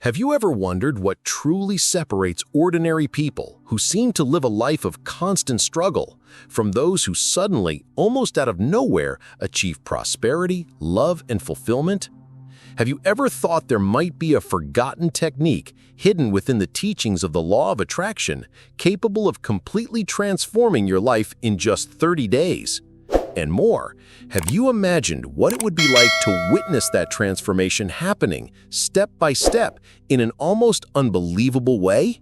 Have you ever wondered what truly separates ordinary people who seem to live a life of constant struggle from those who suddenly, almost out of nowhere, achieve prosperity, love, and fulfillment? Have you ever thought there might be a forgotten technique hidden within the teachings of the law of attraction capable of completely transforming your life in just 30 days? And more, have you imagined what it would be like to witness that transformation happening step by step in an almost unbelievable way?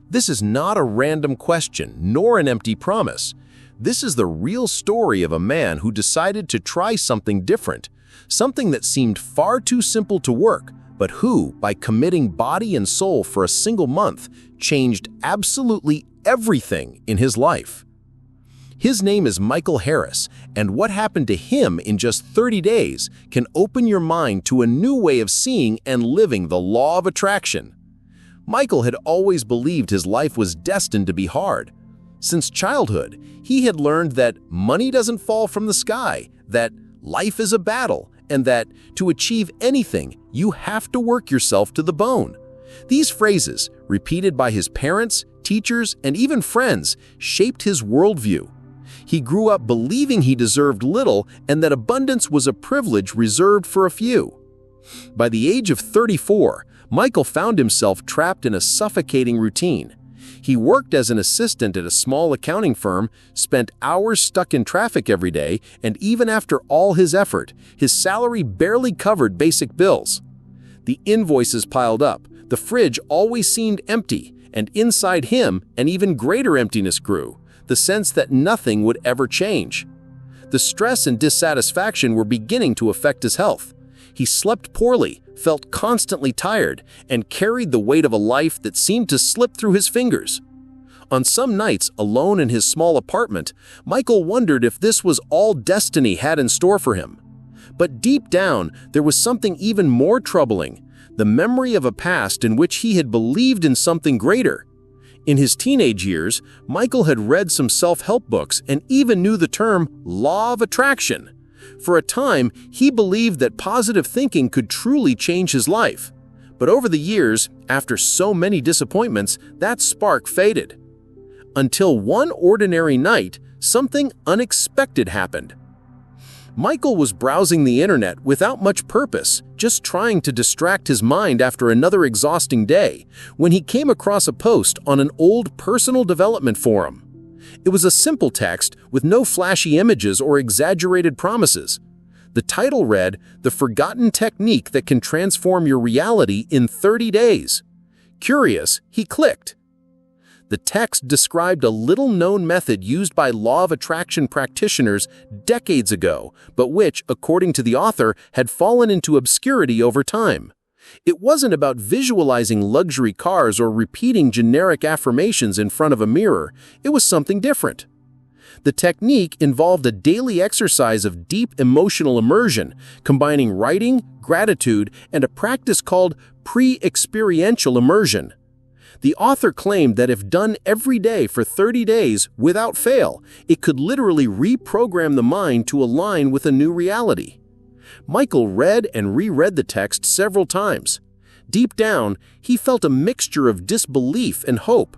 This is not a random question nor an empty promise. This is the real story of a man who decided to try something different, something that seemed far too simple to work, but who, by committing body and soul for a single month, changed absolutely everything in his life. His name is Michael Harris, and what happened to him in just 30 days can open your mind to a new way of seeing and living the law of attraction. Michael had always believed his life was destined to be hard. Since childhood, he had learned that money doesn't fall from the sky, that life is a battle, and that to achieve anything, you have to work yourself to the bone. These phrases, repeated by his parents, teachers, and even friends, shaped his worldview. He grew up believing he deserved little and that abundance was a privilege reserved for a few. By the age of 34, Michael found himself trapped in a suffocating routine. He worked as an assistant at a small accounting firm, spent hours stuck in traffic every day, and even after all his effort, his salary barely covered basic bills. The invoices piled up, the fridge always seemed empty, and inside him, an even greater emptiness grew. The sense that nothing would ever change. The stress and dissatisfaction were beginning to affect his health. He slept poorly, felt constantly tired, and carried the weight of a life that seemed to slip through his fingers. On some nights, alone in his small apartment, Michael wondered if this was all destiny had in store for him. But deep down, there was something even more troubling, the memory of a past in which he had believed in something greater. In his teenage years, Michael had read some self-help books and even knew the term law of attraction. For a time, he believed that positive thinking could truly change his life. But over the years, after so many disappointments, that spark faded. Until one ordinary night, something unexpected happened. Michael was browsing the internet without much purpose, just trying to distract his mind after another exhausting day, when he came across a post on an old personal development forum. It was a simple text with no flashy images or exaggerated promises. The title read, "The Forgotten Technique That Can Transform Your Reality in 30 Days." Curious, he clicked. The text described a little-known method used by law of attraction practitioners decades ago, but which, according to the author, had fallen into obscurity over time. It wasn't about visualizing luxury cars or repeating generic affirmations in front of a mirror. It was something different. The technique involved a daily exercise of deep emotional immersion, combining writing, gratitude, and a practice called pre-experiential immersion. The author claimed that if done every day for 30 days without fail, it could literally reprogram the mind to align with a new reality. Michael read and reread the text several times. Deep down, he felt a mixture of disbelief and hope.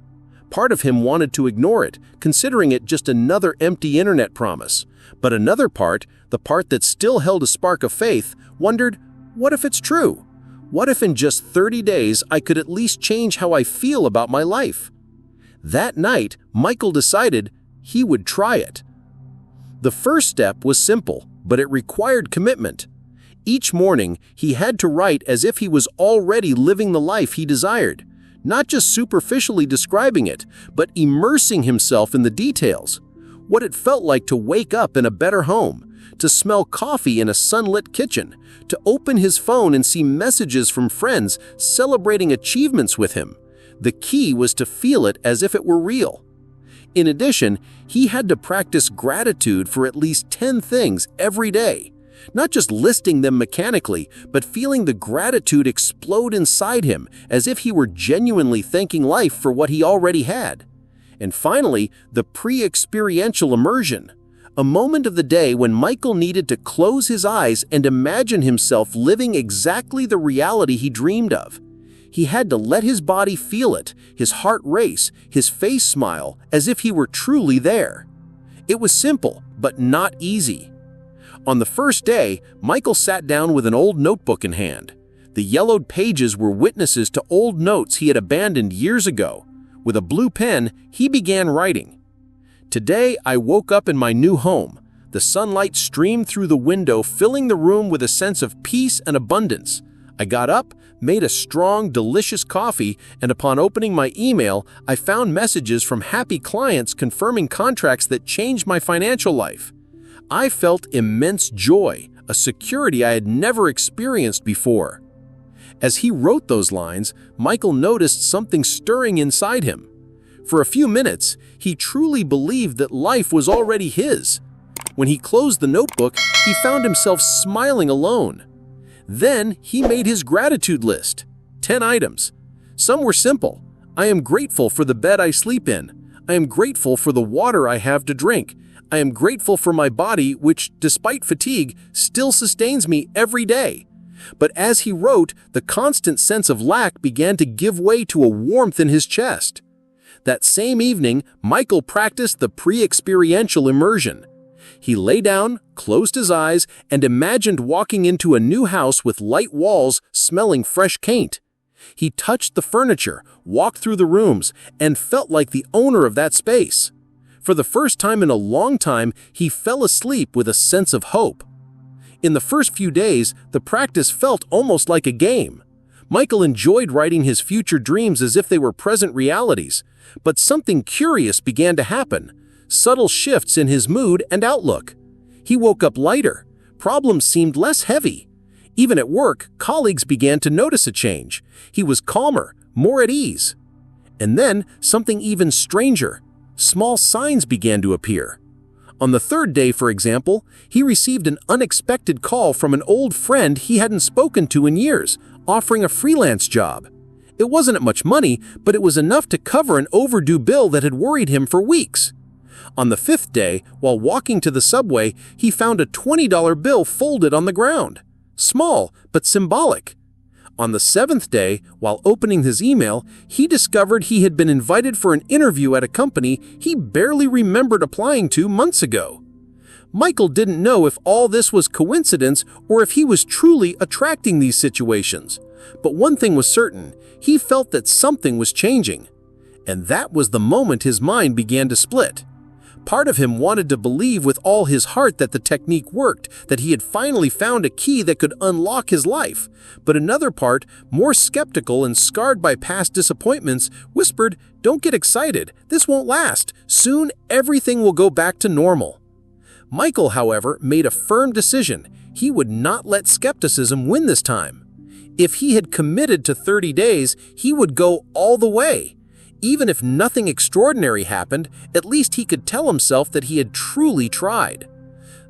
Part of him wanted to ignore it, considering it just another empty internet promise. But another part, the part that still held a spark of faith, wondered, what if it's true? What if in just 30 days I could at least change how I feel about my life? That night, Michael decided he would try it. The first step was simple, but it required commitment. Each morning, he had to write as if he was already living the life he desired, not just superficially describing it, but immersing himself in the details. What it felt like to wake up in a better home, to smell coffee in a sunlit kitchen, to open his phone and see messages from friends celebrating achievements with him. The key was to feel it as if it were real. In addition, he had to practice gratitude for at least 10 things every day, not just listing them mechanically, but feeling the gratitude explode inside him as if he were genuinely thanking life for what he already had. And finally, the pre-experiential immersion. A moment of the day when Michael needed to close his eyes and imagine himself living exactly the reality he dreamed of. He had to let his body feel it, his heart race, his face smile, as if he were truly there. It was simple, but not easy. On the first day, Michael sat down with an old notebook in hand. The yellowed pages were witnesses to old notes he had abandoned years ago. With a blue pen, he began writing. "Today, I woke up in my new home. The sunlight streamed through the window, filling the room with a sense of peace and abundance. I got up, made a strong, delicious coffee, and upon opening my email, I found messages from happy clients confirming contracts that changed my financial life. I felt immense joy, a security I had never experienced before." As he wrote those lines, Michael noticed something stirring inside him. For a few minutes, he truly believed that life was already his. When he closed the notebook, he found himself smiling alone. Then he made his gratitude list. 10 items. Some were simple. "I am grateful for the bed I sleep in. I am grateful for the water I have to drink. I am grateful for my body, which, despite fatigue, still sustains me every day." But as he wrote, the constant sense of lack began to give way to a warmth in his chest. That same evening, Michael practiced the pre-experiential immersion. He lay down, closed his eyes, and imagined walking into a new house with light walls smelling fresh paint. He touched the furniture, walked through the rooms, and felt like the owner of that space. For the first time in a long time, he fell asleep with a sense of hope. In the first few days, the practice felt almost like a game. Michael enjoyed writing his future dreams as if they were present realities, but something curious began to happen. Subtle shifts in his mood and outlook. He woke up lighter. Problems seemed less heavy. Even at work, colleagues began to notice a change. He was calmer, more at ease. And then, something even stranger. Small signs began to appear. On the third day, for example, he received an unexpected call from an old friend he hadn't spoken to in years, offering a freelance job. It wasn't much money, but it was enough to cover an overdue bill that had worried him for weeks. On the fifth day, while walking to the subway, he found a $20 bill folded on the ground. Small, but symbolic. On the seventh day, while opening his email, he discovered he had been invited for an interview at a company he barely remembered applying to months ago. Michael didn't know if all this was coincidence or if he was truly attracting these situations. But one thing was certain, he felt that something was changing. And that was the moment his mind began to split. Part of him wanted to believe with all his heart that the technique worked, that he had finally found a key that could unlock his life. But another part, more skeptical and scarred by past disappointments, whispered, "Don't get excited. This won't last. Soon, everything will go back to normal." Michael, however, made a firm decision. He would not let skepticism win this time. If he had committed to 30 days, he would go all the way. Even if nothing extraordinary happened, at least he could tell himself that he had truly tried.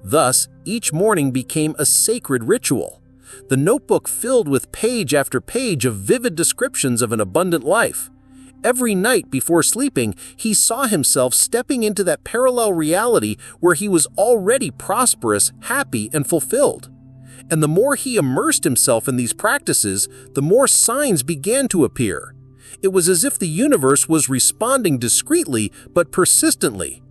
Thus, each morning became a sacred ritual. The notebook filled with page after page of vivid descriptions of an abundant life. Every night before sleeping, he saw himself stepping into that parallel reality where he was already prosperous, happy, and fulfilled. And the more he immersed himself in these practices, the more signs began to appear. It was as if the universe was responding discreetly but persistently.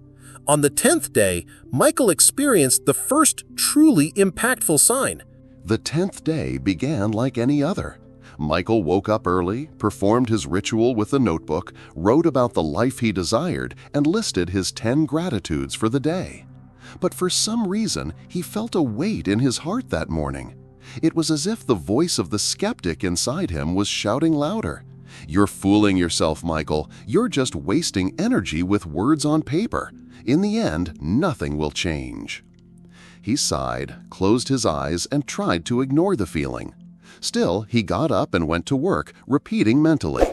On the 10th day, Michael experienced the first truly impactful sign. The 10th day began like any other. Michael woke up early, performed his ritual with a notebook, wrote about the life he desired, and listed his 10 gratitudes for the day. But for some reason, he felt a weight in his heart that morning. It was as if the voice of the skeptic inside him was shouting louder. "You're fooling yourself, Michael. You're just wasting energy with words on paper. In the end, nothing will change." He sighed, closed his eyes, and tried to ignore the feeling. Still, he got up and went to work, repeating mentally,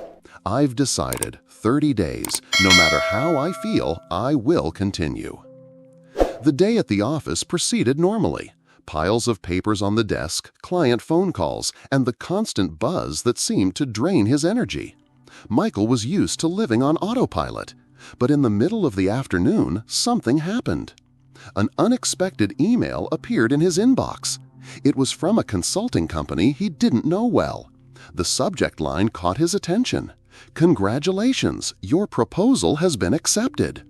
"I've decided, 30 days, no matter how I feel, I will continue." The day at the office proceeded normally. Piles of papers on the desk, client phone calls, and the constant buzz that seemed to drain his energy. Michael was used to living on autopilot. But in the middle of the afternoon, something happened. An unexpected email appeared in his inbox. It was from a consulting company he didn't know well. The subject line caught his attention. "Congratulations, your proposal has been accepted."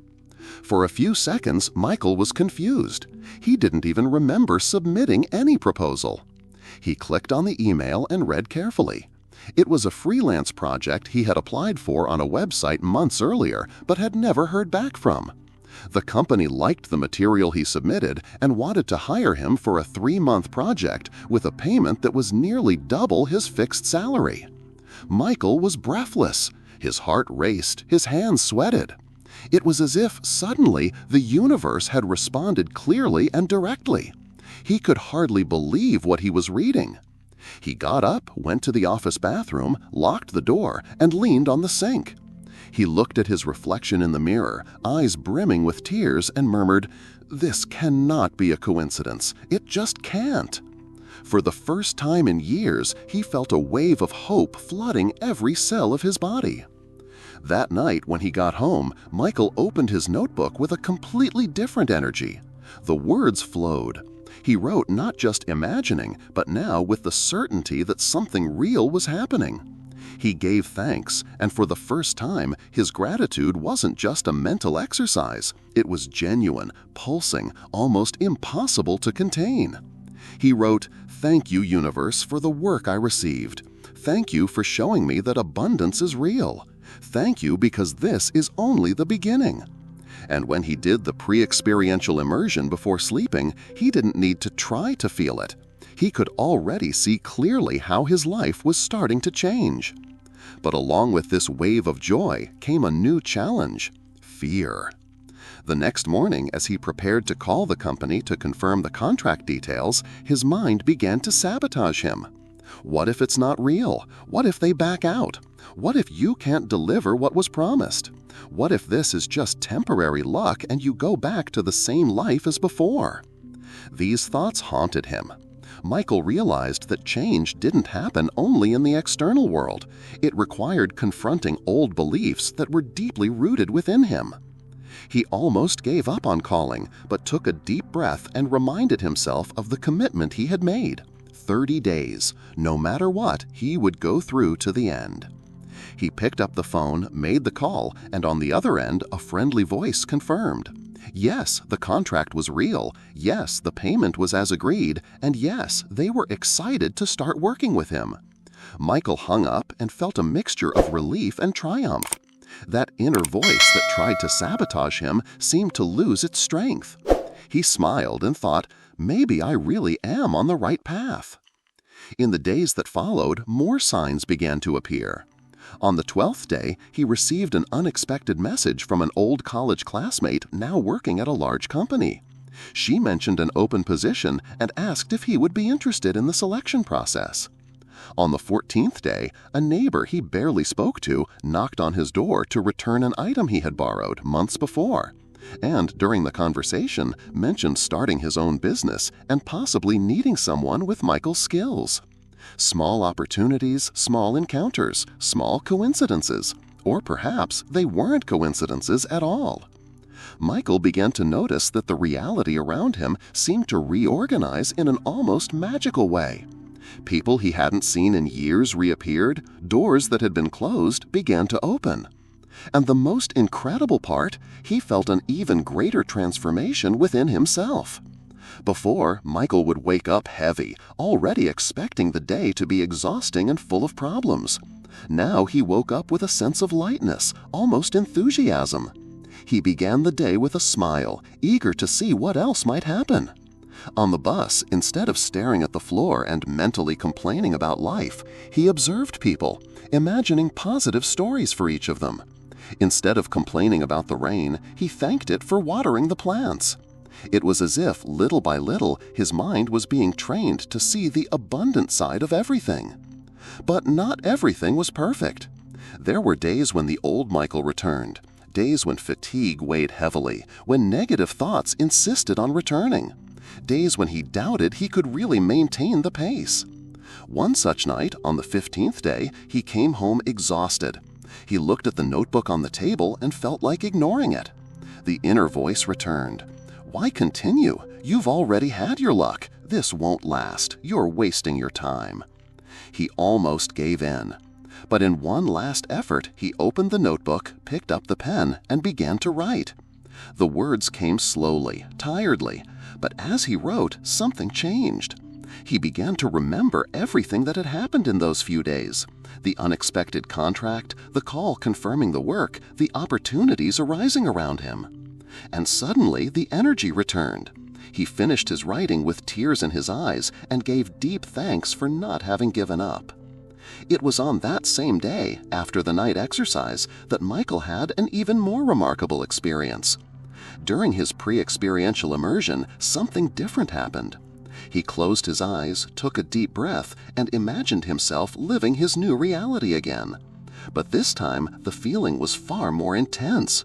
For a few seconds, Michael was confused. He didn't even remember submitting any proposal. He clicked on the email and read carefully. It was a freelance project he had applied for on a website months earlier, but had never heard back from. The company liked the material he submitted and wanted to hire him for a 3-month project with a payment that was nearly double his fixed salary. Michael was breathless. His heart raced, his hands sweated. It was as if suddenly the universe had responded clearly and directly. He could hardly believe what he was reading. He got up, went to the office bathroom, locked the door, and leaned on the sink. He looked at his reflection in the mirror, eyes brimming with tears, and murmured, "This cannot be a coincidence. It just can't." For the first time in years, he felt a wave of hope flooding every cell of his body. That night, when he got home, Michael opened his notebook with a completely different energy. The words flowed. He wrote not just imagining, but now with the certainty that something real was happening. He gave thanks, and for the first time, his gratitude wasn't just a mental exercise. It was genuine, pulsing, almost impossible to contain. He wrote, "Thank you, universe, for the work I received. Thank you for showing me that abundance is real. Thank you because this is only the beginning." And when he did the pre-experiential immersion before sleeping, he didn't need to try to feel it. He could already see clearly how his life was starting to change. But along with this wave of joy came a new challenge: fear. The next morning, as he prepared to call the company to confirm the contract details, his mind began to sabotage him. What if it's not real? What if they back out? What if you can't deliver what was promised? What if this is just temporary luck and you go back to the same life as before? These thoughts haunted him. Michael realized that change didn't happen only in the external world. It required confronting old beliefs that were deeply rooted within him. He almost gave up on calling, but took a deep breath and reminded himself of the commitment he had made. 30 days. No matter what, he would go through to the end. He picked up the phone, made the call, and on the other end, a friendly voice confirmed. Yes, the contract was real. Yes, the payment was as agreed. And yes, they were excited to start working with him. Michael hung up and felt a mixture of relief and triumph. That inner voice that tried to sabotage him seemed to lose its strength. He smiled and thought, maybe I really am on the right path. In the days that followed, more signs began to appear. On the 12th day, he received an unexpected message from an old college classmate now working at a large company. She mentioned an open position and asked if he would be interested in the selection process. On the 14th day, a neighbor he barely spoke to knocked on his door to return an item he had borrowed months before, and during the conversation mentioned starting his own business and possibly needing someone with Michael's skills. Small opportunities, small encounters, small coincidences, or perhaps they weren't coincidences at all. Michael began to notice that the reality around him seemed to reorganize in an almost magical way. People he hadn't seen in years reappeared, doors that had been closed began to open. And the most incredible part, he felt an even greater transformation within himself. Before, Michael would wake up heavy, already expecting the day to be exhausting and full of problems. Now he woke up with a sense of lightness, almost enthusiasm. He began the day with a smile, eager to see what else might happen. On the bus, instead of staring at the floor and mentally complaining about life, he observed people, imagining positive stories for each of them. Instead of complaining about the rain, he thanked it for watering the plants. It was as if, little by little, his mind was being trained to see the abundant side of everything. But not everything was perfect. There were days when the old Michael returned, days when fatigue weighed heavily, when negative thoughts insisted on returning, days when he doubted he could really maintain the pace. One such night, on the 15th day, he came home exhausted. He looked at the notebook on the table and felt like ignoring it. The inner voice returned. "Why continue? You've already had your luck. This won't last. You're wasting your time." He almost gave in. But in one last effort, he opened the notebook, picked up the pen, and began to write. The words came slowly, tiredly, but as he wrote, something changed. He began to remember everything that had happened in those few days. The unexpected contract, the call confirming the work, the opportunities arising around him. And suddenly, the energy returned. He finished his writing with tears in his eyes and gave deep thanks for not having given up. It was on that same day, after the night exercise, that Michael had an even more remarkable experience. During his pre-experiential immersion, something different happened. He closed his eyes, took a deep breath, and imagined himself living his new reality again. But this time, the feeling was far more intense.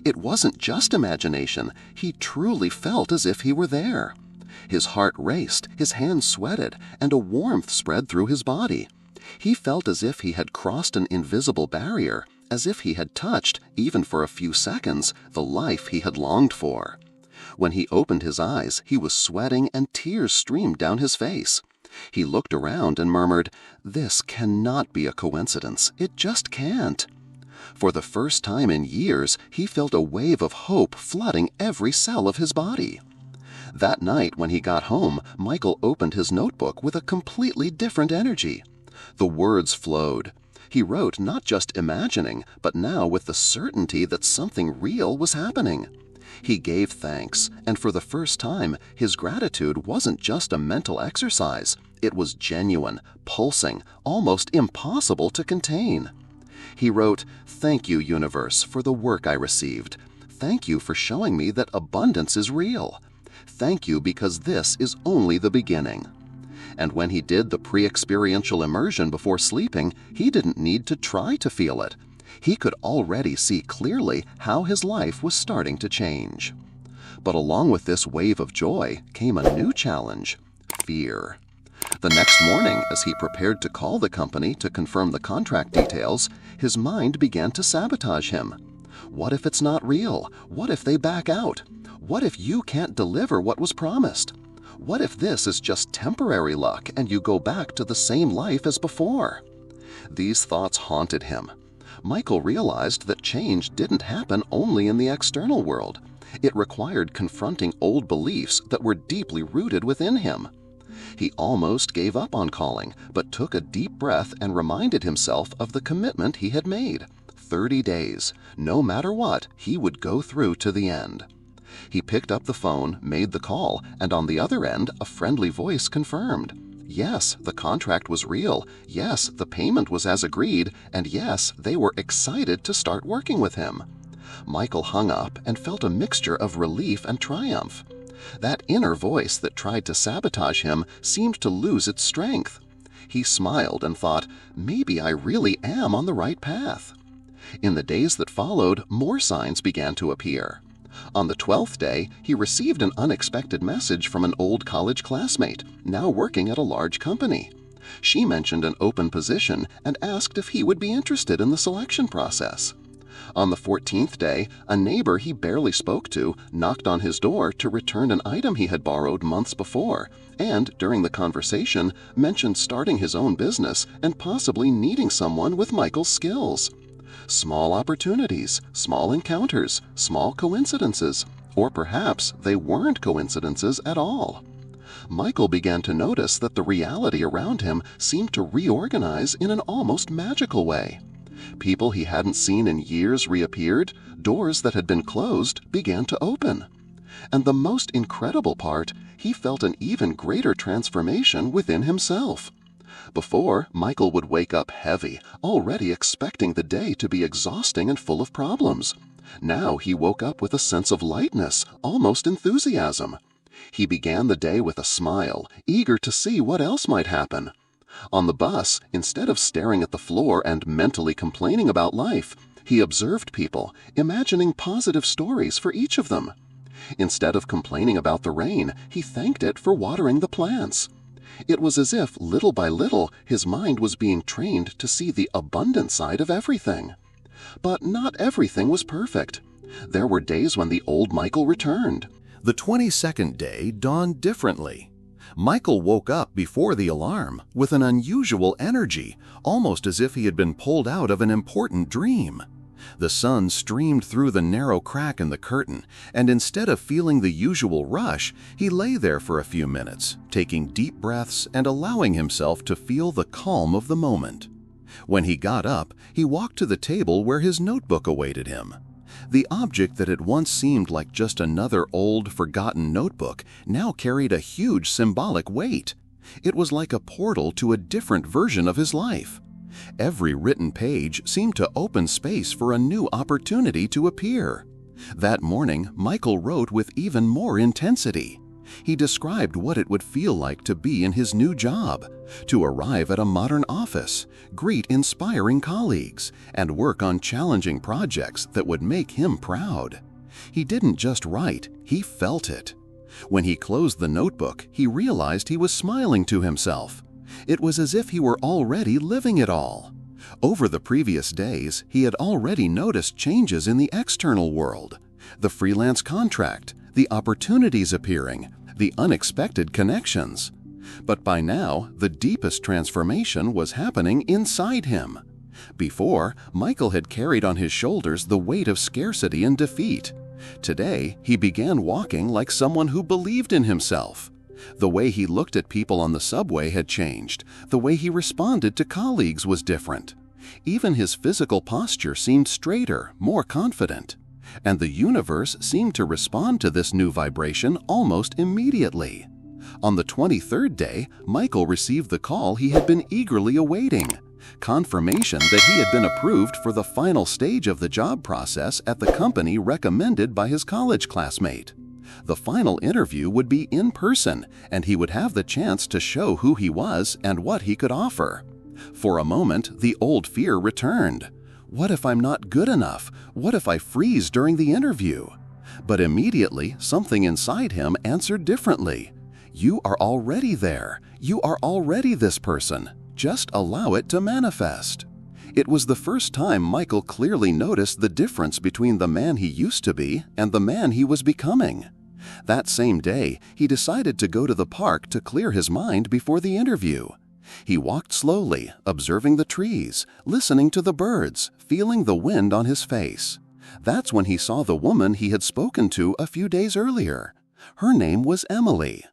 It wasn't just imagination. He truly felt as if he were there. His heart raced, his hands sweated, and a warmth spread through his body. He felt as if he had crossed an invisible barrier, as if he had touched, even for a few seconds, the life he had longed for. When he opened his eyes, he was sweating and tears streamed down his face. He looked around and murmured, "This cannot be a coincidence. It just can't." For the first time in years, he felt a wave of hope flooding every cell of his body. That night, when he got home, Michael opened his notebook with a completely different energy. The words flowed. He wrote not just imagining, but now with the certainty that something real was happening. He gave thanks, and for the first time, his gratitude wasn't just a mental exercise. It was genuine, pulsing, almost impossible to contain. He wrote, "Thank you, universe, for the work I received. Thank you for showing me that abundance is real. Thank you because this is only the beginning." And when he did the pre-experiential immersion before sleeping, he didn't need to try to feel it. He could already see clearly how his life was starting to change. But along with this wave of joy came a new challenge: fear. The next morning, as he prepared to call the company to confirm the contract details, his mind began to sabotage him. What if it's not real? What if they back out? What if you can't deliver what was promised? What if this is just temporary luck and you go back to the same life as before? These thoughts haunted him. Michael realized that change didn't happen only in the external world. It required confronting old beliefs that were deeply rooted within him. He almost gave up on calling, but took a deep breath and reminded himself of the commitment he had made. 30 days. No matter what, he would go through to the end. He picked up the phone, made the call, and on the other end, a friendly voice confirmed. Yes, the contract was real. Yes, the payment was as agreed. And yes, they were excited to start working with him. Michael hung up and felt a mixture of relief and triumph. That inner voice that tried to sabotage him seemed to lose its strength. He smiled and thought, maybe I really am on the right path. In the days that followed, more signs began to appear. On the 12th day, he received an unexpected message from an old college classmate, now working at a large company. She mentioned an open position and asked if he would be interested in the selection process. On the 14th day, a neighbor he barely spoke to knocked on his door to return an item he had borrowed months before, and during the conversation mentioned starting his own business and possibly needing someone with Michael's skills. Small opportunities, small encounters, small coincidences, or perhaps they weren't coincidences at all. Michael began to notice that the reality around him seemed to reorganize in an almost magical way. People he hadn't seen in years reappeared, doors that had been closed began to open. And the most incredible part, he felt an even greater transformation within himself. Before, Michael would wake up heavy, already expecting the day to be exhausting and full of problems. Now he woke up with a sense of lightness, almost enthusiasm. He began the day with a smile, eager to see what else might happen. On the bus, instead of staring at the floor and mentally complaining about life, he observed people, imagining positive stories for each of them. Instead of complaining about the rain, he thanked it for watering the plants. It was as if, little by little, his mind was being trained to see the abundant side of everything. But not everything was perfect. There were days when the old Michael returned. The 22nd day dawned differently. Michael woke up before the alarm with an unusual energy, almost as if he had been pulled out of an important dream. The sun streamed through the narrow crack in the curtain, and instead of feeling the usual rush, he lay there for a few minutes, taking deep breaths and allowing himself to feel the calm of the moment. When he got up, he walked to the table where his notebook awaited him. The object that had once seemed like just another old, forgotten notebook now carried a huge symbolic weight. It was like a portal to a different version of his life. Every written page seemed to open space for a new opportunity to appear. That morning, Michael wrote with even more intensity. He described what it would feel like to be in his new job, to arrive at a modern office, greet inspiring colleagues, and work on challenging projects that would make him proud. He didn't just write, he felt it. When he closed the notebook, he realized he was smiling to himself. It was as if he were already living it all. Over the previous days, he had already noticed changes in the external world. The freelance contract, the opportunities appearing, the unexpected connections. But by now, the deepest transformation was happening inside him. Before, Michael had carried on his shoulders the weight of scarcity and defeat. Today, he began walking like someone who believed in himself. The way he looked at people on the subway had changed. The way he responded to colleagues was different. Even his physical posture seemed straighter, more confident. And the universe seemed to respond to this new vibration almost immediately. On the 23rd day, Michael received the call he had been eagerly awaiting. Confirmation that he had been approved for the final stage of the job process at the company recommended by his college classmate. The final interview would be in person, and he would have the chance to show who he was and what he could offer. For a moment, the old fear returned. What if I'm not good enough? What if I freeze during the interview? But immediately, something inside him answered differently. You are already there. You are already this person. Just allow it to manifest. It was the first time Michael clearly noticed the difference between the man he used to be and the man he was becoming. That same day, he decided to go to the park to clear his mind before the interview. He walked slowly, observing the trees, listening to the birds, feeling the wind on his face. That's when he saw the woman he had spoken to a few days earlier. Her name was Emily.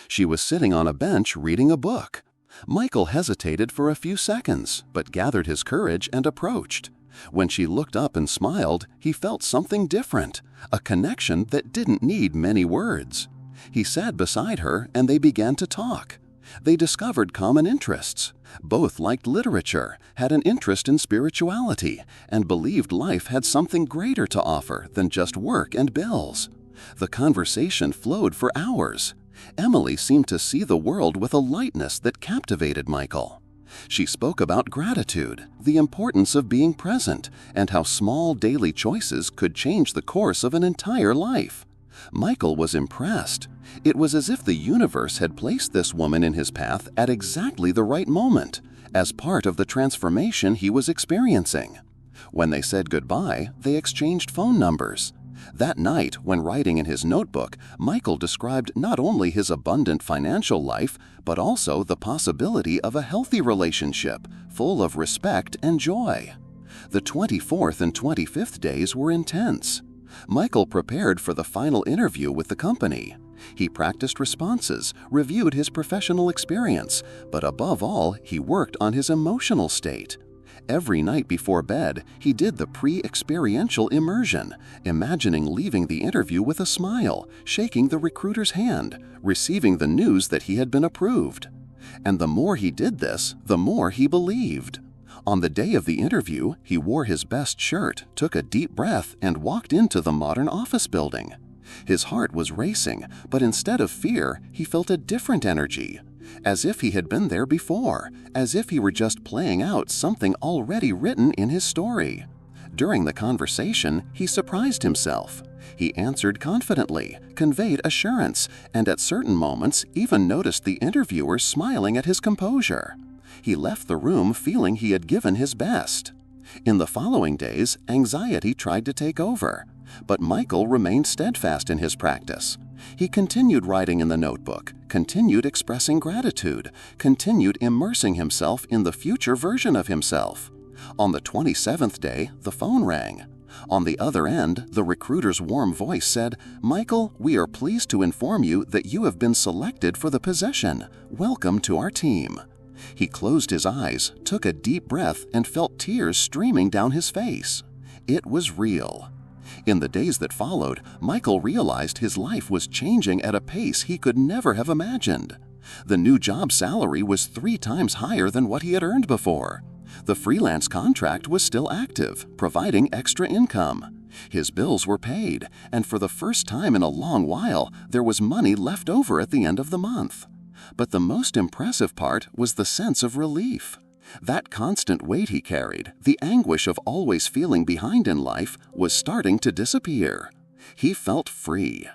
She was sitting on a bench reading a book. Michael hesitated for a few seconds, but gathered his courage and approached. When she looked up and smiled, he felt something different, a connection that didn't need many words. He sat beside her and they began to talk. They discovered common interests. Both liked literature, had an interest in spirituality, and believed life had something greater to offer than just work and bills. The conversation flowed for hours. Emily seemed to see the world with a lightness that captivated Michael. She spoke about gratitude, the importance of being present, and how small daily choices could change the course of an entire life. Michael was impressed. It was as if the universe had placed this woman in his path at exactly the right moment, as part of the transformation he was experiencing. When they said goodbye, they exchanged phone numbers. That night, when writing in his notebook, Michael described not only his abundant financial life, but also the possibility of a healthy relationship, full of respect and joy. The 24th and 25th days were intense. Michael prepared for the final interview with the company. He practiced responses, reviewed his professional experience, but above all, he worked on his emotional state. Every night before bed, he did the pre-experiential immersion, imagining leaving the interview with a smile, shaking the recruiter's hand, receiving the news that he had been approved. And the more he did this, the more he believed. On the day of the interview, he wore his best shirt, took a deep breath, and walked into the modern office building. His heart was racing, but instead of fear, he felt a different energy. As if he had been there before, as if he were just playing out something already written in his story. During the conversation, he surprised himself. He answered confidently, conveyed assurance, and at certain moments even noticed the interviewer smiling at his composure. He left the room feeling he had given his best. In the following days, anxiety tried to take over, but Michael remained steadfast in his practice. He continued writing in the notebook, continued expressing gratitude, continued immersing himself in the future version of himself. On the 27th day, the phone rang. On the other end, the recruiter's warm voice said, "Michael, we are pleased to inform you that you have been selected for the position. Welcome to our team." He closed his eyes, took a deep breath, and felt tears streaming down his face. It was real. In the days that followed, Michael realized his life was changing at a pace he could never have imagined. The new job salary was 3 times higher than what he had earned before. The freelance contract was still active, providing extra income. His bills were paid, and for the first time in a long while, there was money left over at the end of the month. But the most impressive part was the sense of relief. That constant weight he carried, the anguish of always feeling behind in life, was starting to disappear. He felt free.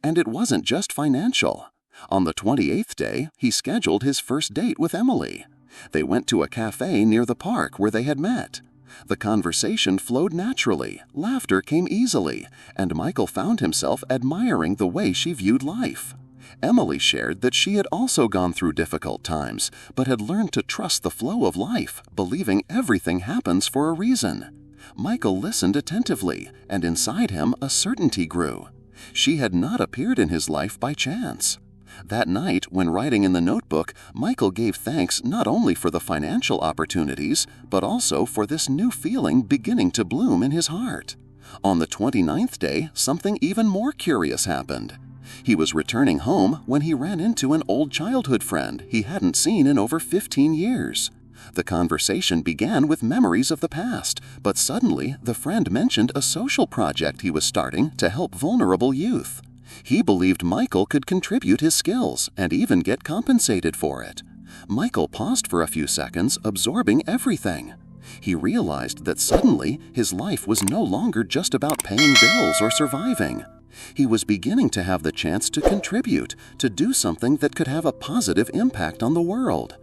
And it wasn't just financial. On the 28th day, he scheduled his first date with Emily. They went to a cafe near the park where they had met. The conversation flowed naturally, laughter came easily, and Michael found himself admiring the way she viewed life. Emily shared that she had also gone through difficult times, but had learned to trust the flow of life, believing everything happens for a reason. Michael listened attentively, and inside him a certainty grew. She had not appeared in his life by chance. That night, when writing in the notebook, Michael gave thanks not only for the financial opportunities, but also for this new feeling beginning to bloom in his heart. On the 29th day, something even more curious happened. He was returning home when he ran into an old childhood friend he hadn't seen in over 15 years. The conversation began with memories of the past, but suddenly the friend mentioned a social project he was starting to help vulnerable youth. He believed Michael could contribute his skills and even get compensated for it. Michael paused for a few seconds, absorbing everything. He realized that suddenly his life was no longer just about paying bills or surviving. He was beginning to have the chance to contribute, to do something that could have a positive impact on the world.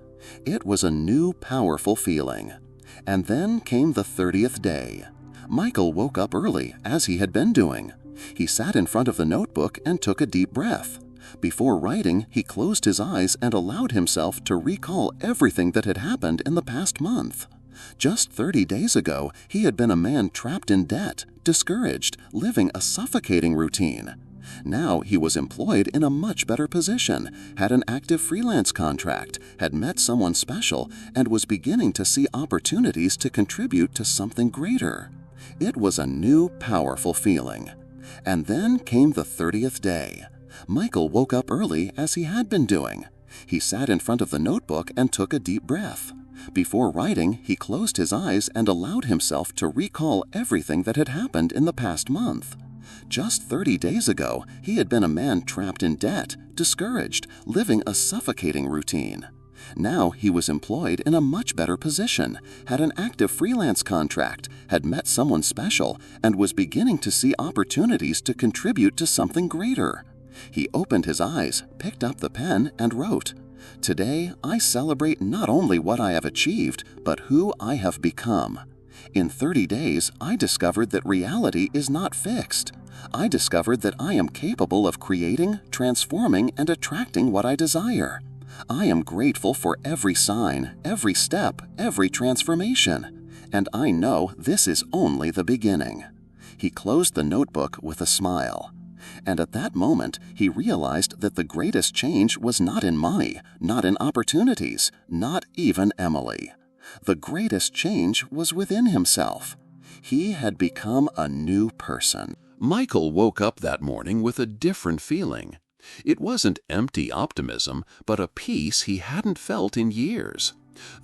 It was a new, powerful feeling. And then came the 30th day. Michael woke up early, as he had been doing. He sat in front of the notebook and took a deep breath. Before writing, he closed his eyes and allowed himself to recall everything that had happened in the past month. Just 30 days ago, he had been a man trapped in debt, discouraged, living a suffocating routine. Now he was employed in a much better position, had an active freelance contract, had met someone special, and was beginning to see opportunities to contribute to something greater. It was a new, powerful feeling. And then came the 30th day. Michael woke up early as he had been doing. He sat in front of the notebook and took a deep breath. Before writing, he closed his eyes and allowed himself to recall everything that had happened in the past month. Just 30 days ago, he had been a man trapped in debt, discouraged, living a suffocating routine. Now he was employed in a much better position, had an active freelance contract, had met someone special, and was beginning to see opportunities to contribute to something greater. He opened his eyes, picked up the pen, and wrote, "Today, I celebrate not only what I have achieved, but who I have become. In 30 days, I discovered that reality is not fixed. I discovered that I am capable of creating, transforming, and attracting what I desire. I am grateful for every sign, every step, every transformation. And I know this is only the beginning." He closed the notebook with a smile. And at that moment, he realized that the greatest change was not in money, not in opportunities, not even Emily. The greatest change was within himself. He had become a new person. Michael woke up that morning with a different feeling. It wasn't empty optimism, but a peace he hadn't felt in years.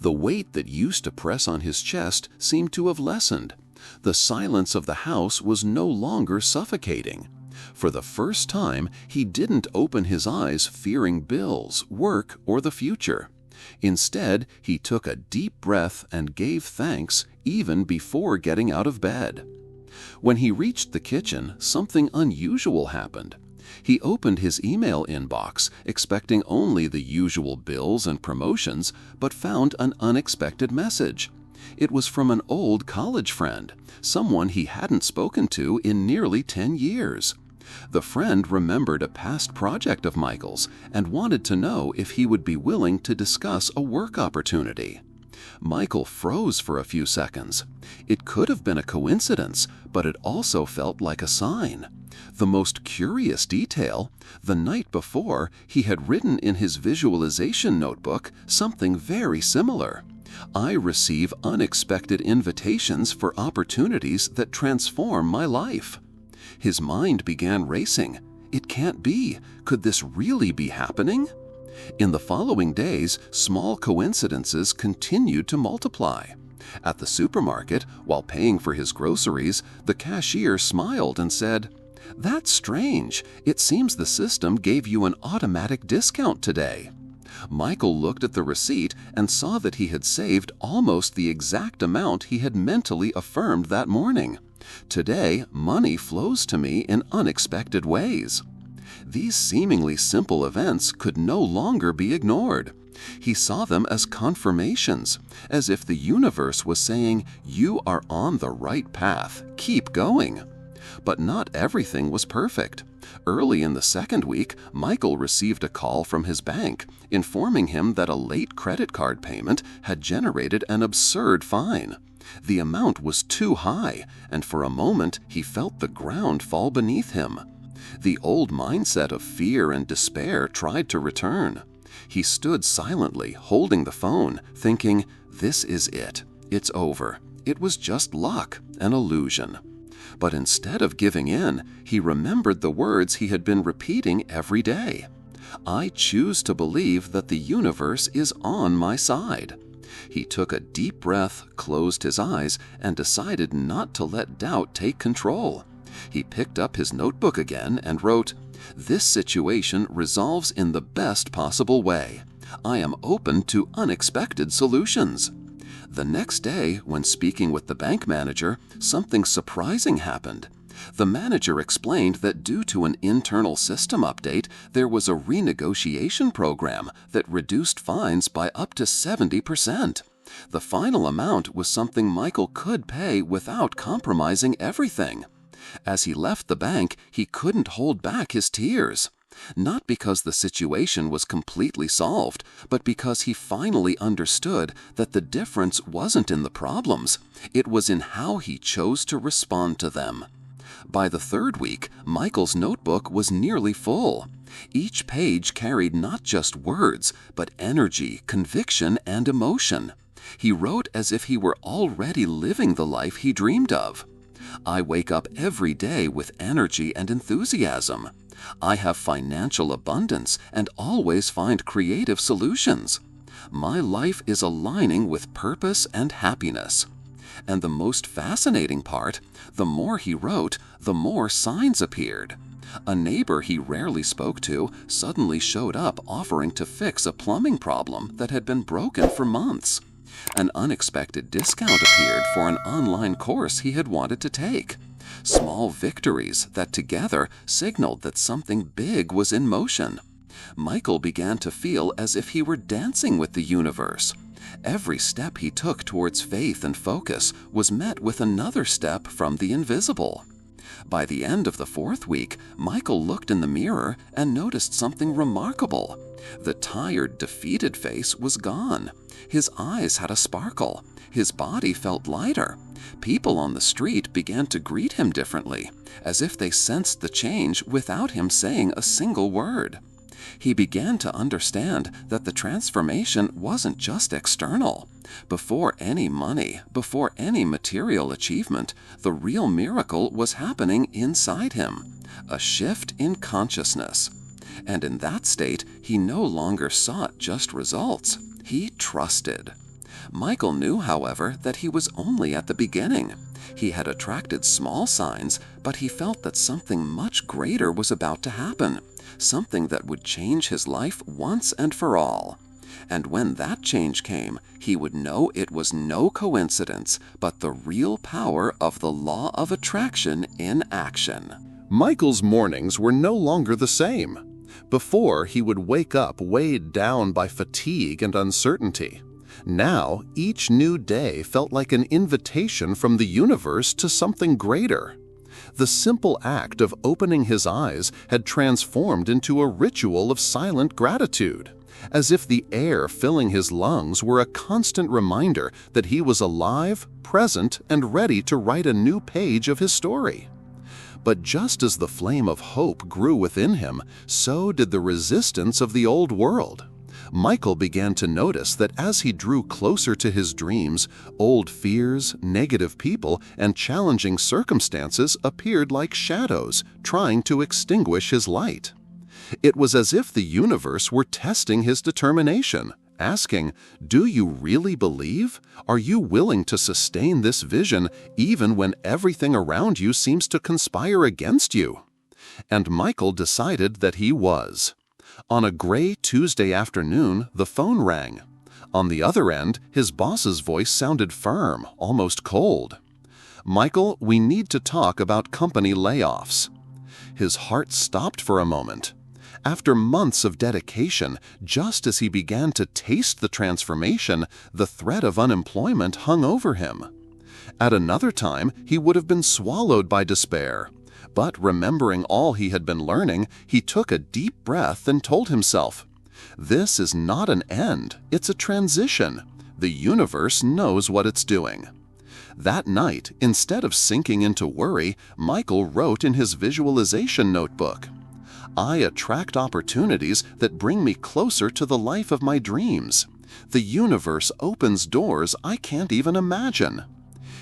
The weight that used to press on his chest seemed to have lessened. The silence of the house was no longer suffocating. For the first time, he didn't open his eyes fearing bills, work, or the future. Instead, he took a deep breath and gave thanks even before getting out of bed. When he reached the kitchen, something unusual happened. He opened his email inbox, expecting only the usual bills and promotions, but found an unexpected message. It was from an old college friend, someone he hadn't spoken to in nearly 10 years. The friend remembered a past project of Michael's and wanted to know if he would be willing to discuss a work opportunity. Michael froze for a few seconds. It could have been a coincidence, but it also felt like a sign. The most curious detail, the night before, he had written in his visualization notebook something very similar. I receive unexpected invitations for opportunities that transform my life. His mind began racing. It can't be. Could this really be happening? In the following days, small coincidences continued to multiply. At the supermarket, while paying for his groceries, the cashier smiled and said, "That's strange. It seems the system gave you an automatic discount today." Michael looked at the receipt and saw that he had saved almost the exact amount he had mentally affirmed that morning. "Today, money flows to me in unexpected ways." These seemingly simple events could no longer be ignored. He saw them as confirmations, as if the universe was saying, "You are on the right path. Keep going." But not everything was perfect. Early in the second week, Michael received a call from his bank, informing him that a late credit card payment had generated an absurd fine. The amount was too high, and for a moment he felt the ground fall beneath him. The old mindset of fear and despair tried to return. He stood silently, holding the phone, thinking, "This is it. It's over. It was just luck, an illusion." But instead of giving in, he remembered the words he had been repeating every day. "I choose to believe that the universe is on my side." He took a deep breath, closed his eyes, and decided not to let doubt take control. He picked up his notebook again and wrote, "This situation resolves in the best possible way. I am open to unexpected solutions." The next day, when speaking with the bank manager, something surprising happened. The manager explained that due to an internal system update, there was a renegotiation program that reduced fines by up to 70%. The final amount was something Michael could pay without compromising everything. As he left the bank, he couldn't hold back his tears. Not because the situation was completely solved, but because he finally understood that the difference wasn't in the problems, it was in how he chose to respond to them. By the third week, Michael's notebook was nearly full. Each page carried not just words, but energy, conviction, and emotion. He wrote as if he were already living the life he dreamed of. "I wake up every day with energy and enthusiasm. I have financial abundance and always find creative solutions. My life is aligning with purpose and happiness." And the most fascinating part, the more he wrote, the more signs appeared. A neighbor he rarely spoke to suddenly showed up offering to fix a plumbing problem that had been broken for months. An unexpected discount appeared for an online course he had wanted to take. Small victories that together signaled that something big was in motion. Michael began to feel as if he were dancing with the universe. Every step he took towards faith and focus was met with another step from the invisible. By the end of the fourth week, Michael looked in the mirror and noticed something remarkable. The tired, defeated face was gone. His eyes had a sparkle. His body felt lighter. People on the street began to greet him differently, as if they sensed the change without him saying a single word. He began to understand that the transformation wasn't just external. Before any money, before any material achievement, the real miracle was happening inside him, a shift in consciousness. And in that state, he no longer sought just results. He trusted. Michael knew, however, that he was only at the beginning. He had attracted small signs, but he felt that something much greater was about to happen, something that would change his life once and for all. And when that change came, he would know it was no coincidence, but the real power of the law of attraction in action. Michael's mornings were no longer the same. Before, he would wake up weighed down by fatigue and uncertainty. Now, each new day felt like an invitation from the universe to something greater. The simple act of opening his eyes had transformed into a ritual of silent gratitude, as if the air filling his lungs were a constant reminder that he was alive, present, and ready to write a new page of his story. But just as the flame of hope grew within him, so did the resistance of the old world. Michael began to notice that as he drew closer to his dreams, old fears, negative people, and challenging circumstances appeared like shadows, trying to extinguish his light. It was as if the universe were testing his determination, asking, "Do you really believe? Are you willing to sustain this vision even when everything around you seems to conspire against you?" And Michael decided that he was. On a gray Tuesday afternoon, the phone rang. On the other end, his boss's voice sounded firm, almost cold. "Michael, we need to talk about company layoffs." His heart stopped for a moment. After months of dedication, just as he began to taste the transformation, the threat of unemployment hung over him. At another time, he would have been swallowed by despair. But remembering all he had been learning, he took a deep breath and told himself, "This is not an end, it's a transition. The universe knows what it's doing." That night, instead of sinking into worry, Michael wrote in his visualization notebook, "I attract opportunities that bring me closer to the life of my dreams. The universe opens doors I can't even imagine."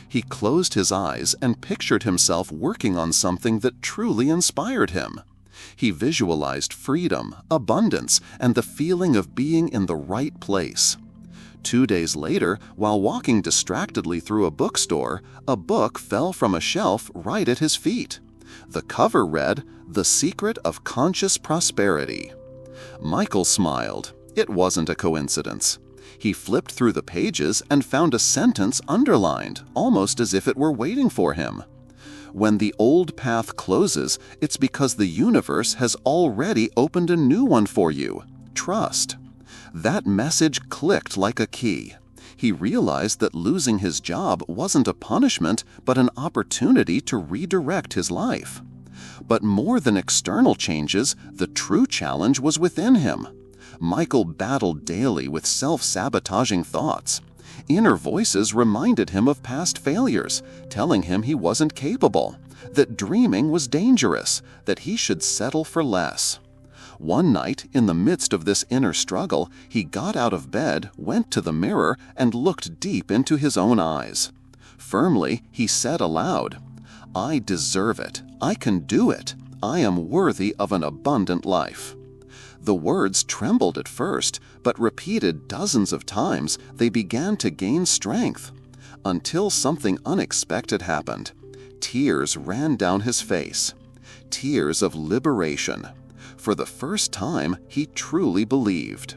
He closed his eyes and pictured himself working on something that truly inspired him. He visualized freedom, abundance, and the feeling of being in the right place. 2 days later, while walking distractedly through a bookstore, a book fell from a shelf right at his feet. The cover read, "The Secret of Conscious Prosperity." Michael smiled. It wasn't a coincidence. He flipped through the pages and found a sentence underlined, almost as if it were waiting for him. "When the old path closes, it's because the universe has already opened a new one for you. Trust." That message clicked like a key. He realized that losing his job wasn't a punishment, but an opportunity to redirect his life. But more than external changes, the true challenge was within him. Michael battled daily with self-sabotaging thoughts. Inner voices reminded him of past failures, telling him he wasn't capable, that dreaming was dangerous, that he should settle for less. One night, in the midst of this inner struggle, he got out of bed, went to the mirror, and looked deep into his own eyes. Firmly, he said aloud, "I deserve it. I can do it. I am worthy of an abundant life." The words trembled at first, but repeated dozens of times, they began to gain strength. Until something unexpected happened. Tears ran down his face. Tears of liberation. For the first time, he truly believed.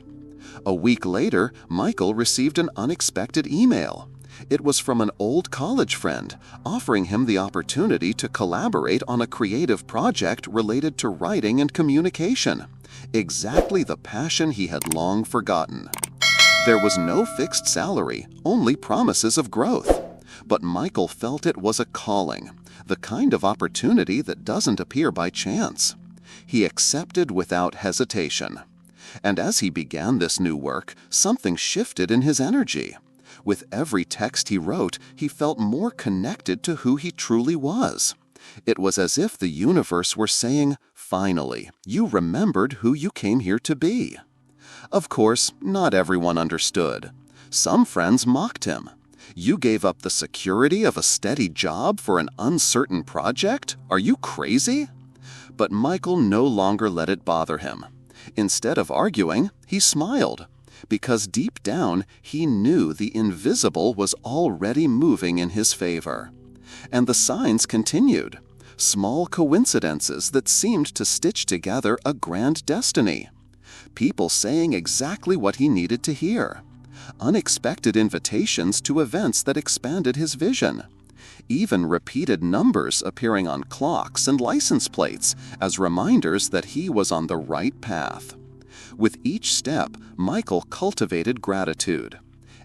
A week later, Michael received an unexpected email. It was from an old college friend, offering him the opportunity to collaborate on a creative project related to writing and communication. Exactly the passion he had long forgotten. There was no fixed salary, only promises of growth. But Michael felt it was a calling, the kind of opportunity that doesn't appear by chance. He accepted without hesitation. And as he began this new work, something shifted in his energy. With every text he wrote, he felt more connected to who he truly was. It was as if the universe were saying, "Finally, you remembered who you came here to be." Of course, not everyone understood. Some friends mocked him. "You gave up the security of a steady job for an uncertain project? Are you crazy?" But Michael no longer let it bother him. Instead of arguing, he smiled, because deep down he knew the invisible was already moving in his favor. And the signs continued, small coincidences that seemed to stitch together a grand destiny. People saying exactly what he needed to hear. Unexpected invitations to events that expanded his vision. Even repeated numbers appearing on clocks and license plates as reminders that he was on the right path. With each step, Michael cultivated gratitude.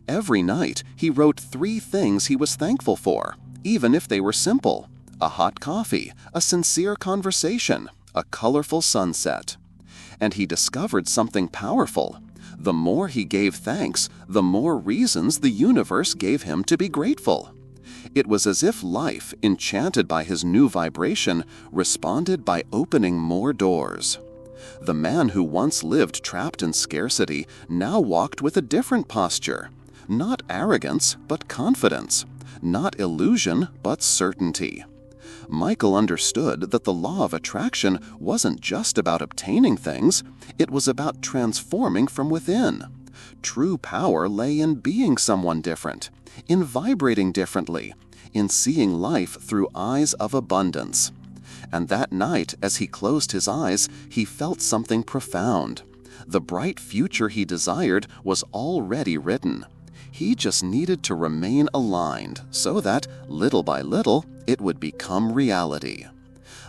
Every night, he wrote 3 things he was thankful for, even if they were simple. a hot coffee, a sincere conversation, a colorful sunset. And he discovered something powerful. The more he gave thanks, the more reasons the universe gave him to be grateful. It was as if life, enchanted by his new vibration, responded by opening more doors. The man who once lived trapped in scarcity now walked with a different posture. Not arrogance, but confidence. Not illusion, but certainty. Michael understood that the law of attraction wasn't just about obtaining things, it was about transforming from within. True power lay in being someone different, in vibrating differently, in seeing life through eyes of abundance. And that night, as he closed his eyes, he felt something profound. The bright future he desired was already written. He just needed to remain aligned so that, little by little, it would become reality.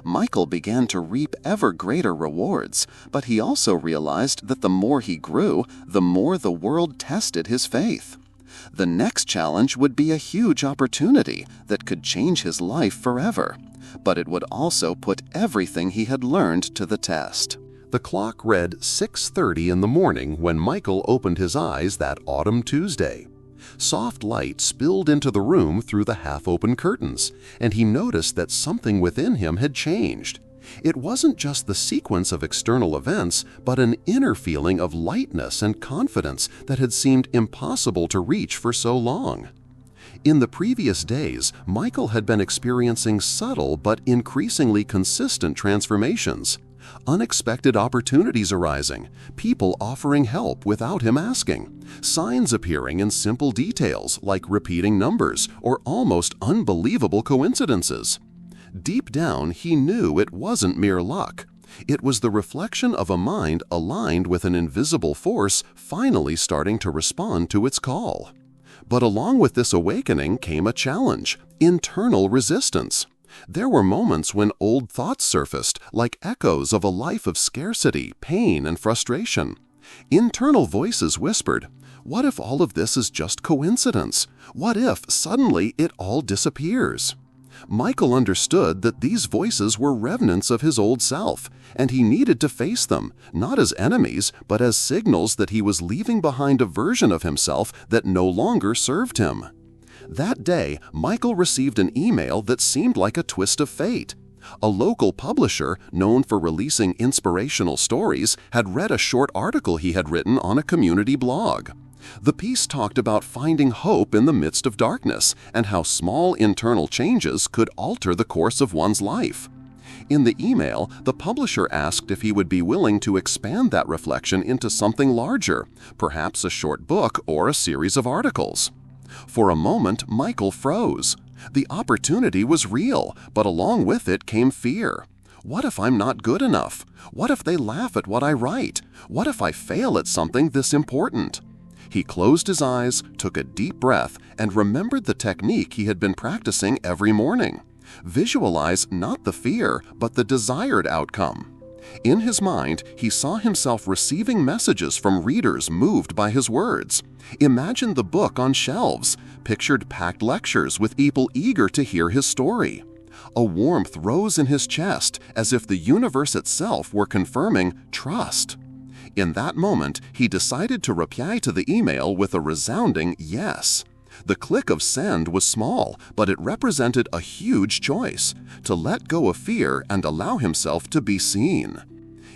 Michael began to reap ever greater rewards, but he also realized that the more he grew, the more the world tested his faith. The next challenge would be a huge opportunity that could change his life forever, but it would also put everything he had learned to the test. The clock read 6:30 in the morning when Michael opened his eyes that autumn Tuesday. Soft light spilled into the room through the half-open curtains, and he noticed that something within him had changed. It wasn't just the sequence of external events, but an inner feeling of lightness and confidence that had seemed impossible to reach for so long. In the previous days, Michael had been experiencing subtle but increasingly consistent transformations. Unexpected opportunities arising, people offering help without him asking, signs appearing in simple details like repeating numbers or almost unbelievable coincidences. Deep down, he knew it wasn't mere luck. It was the reflection of a mind aligned with an invisible force finally starting to respond to its call. But along with this awakening came a challenge: internal resistance. There were moments when old thoughts surfaced, like echoes of a life of scarcity, pain, and frustration. Internal voices whispered, "What if all of this is just coincidence? What if suddenly it all disappears?" Michael understood that these voices were remnants of his old self, and he needed to face them, not as enemies, but as signals that he was leaving behind a version of himself that no longer served him. That day, Michael received an email that seemed like a twist of fate. A local publisher, known for releasing inspirational stories, had read a short article he had written on a community blog. The piece talked about finding hope in the midst of darkness and how small internal changes could alter the course of one's life. In the email, the publisher asked if he would be willing to expand that reflection into something larger, perhaps a short book or a series of articles. For a moment, Michael froze. The opportunity was real, but along with it came fear. What if I'm not good enough? What if they laugh at what I write? What if I fail at something this important? He closed his eyes, took a deep breath, and remembered the technique he had been practicing every morning. Visualize not the fear, but the desired outcome. In his mind, he saw himself receiving messages from readers moved by his words. Imagine the book on shelves, pictured packed lectures with people eager to hear his story. A warmth rose in his chest, as if the universe itself were confirming trust. In that moment, he decided to reply to the email with a resounding yes. The click of send was small, but it represented a huge choice: to let go of fear and allow himself to be seen.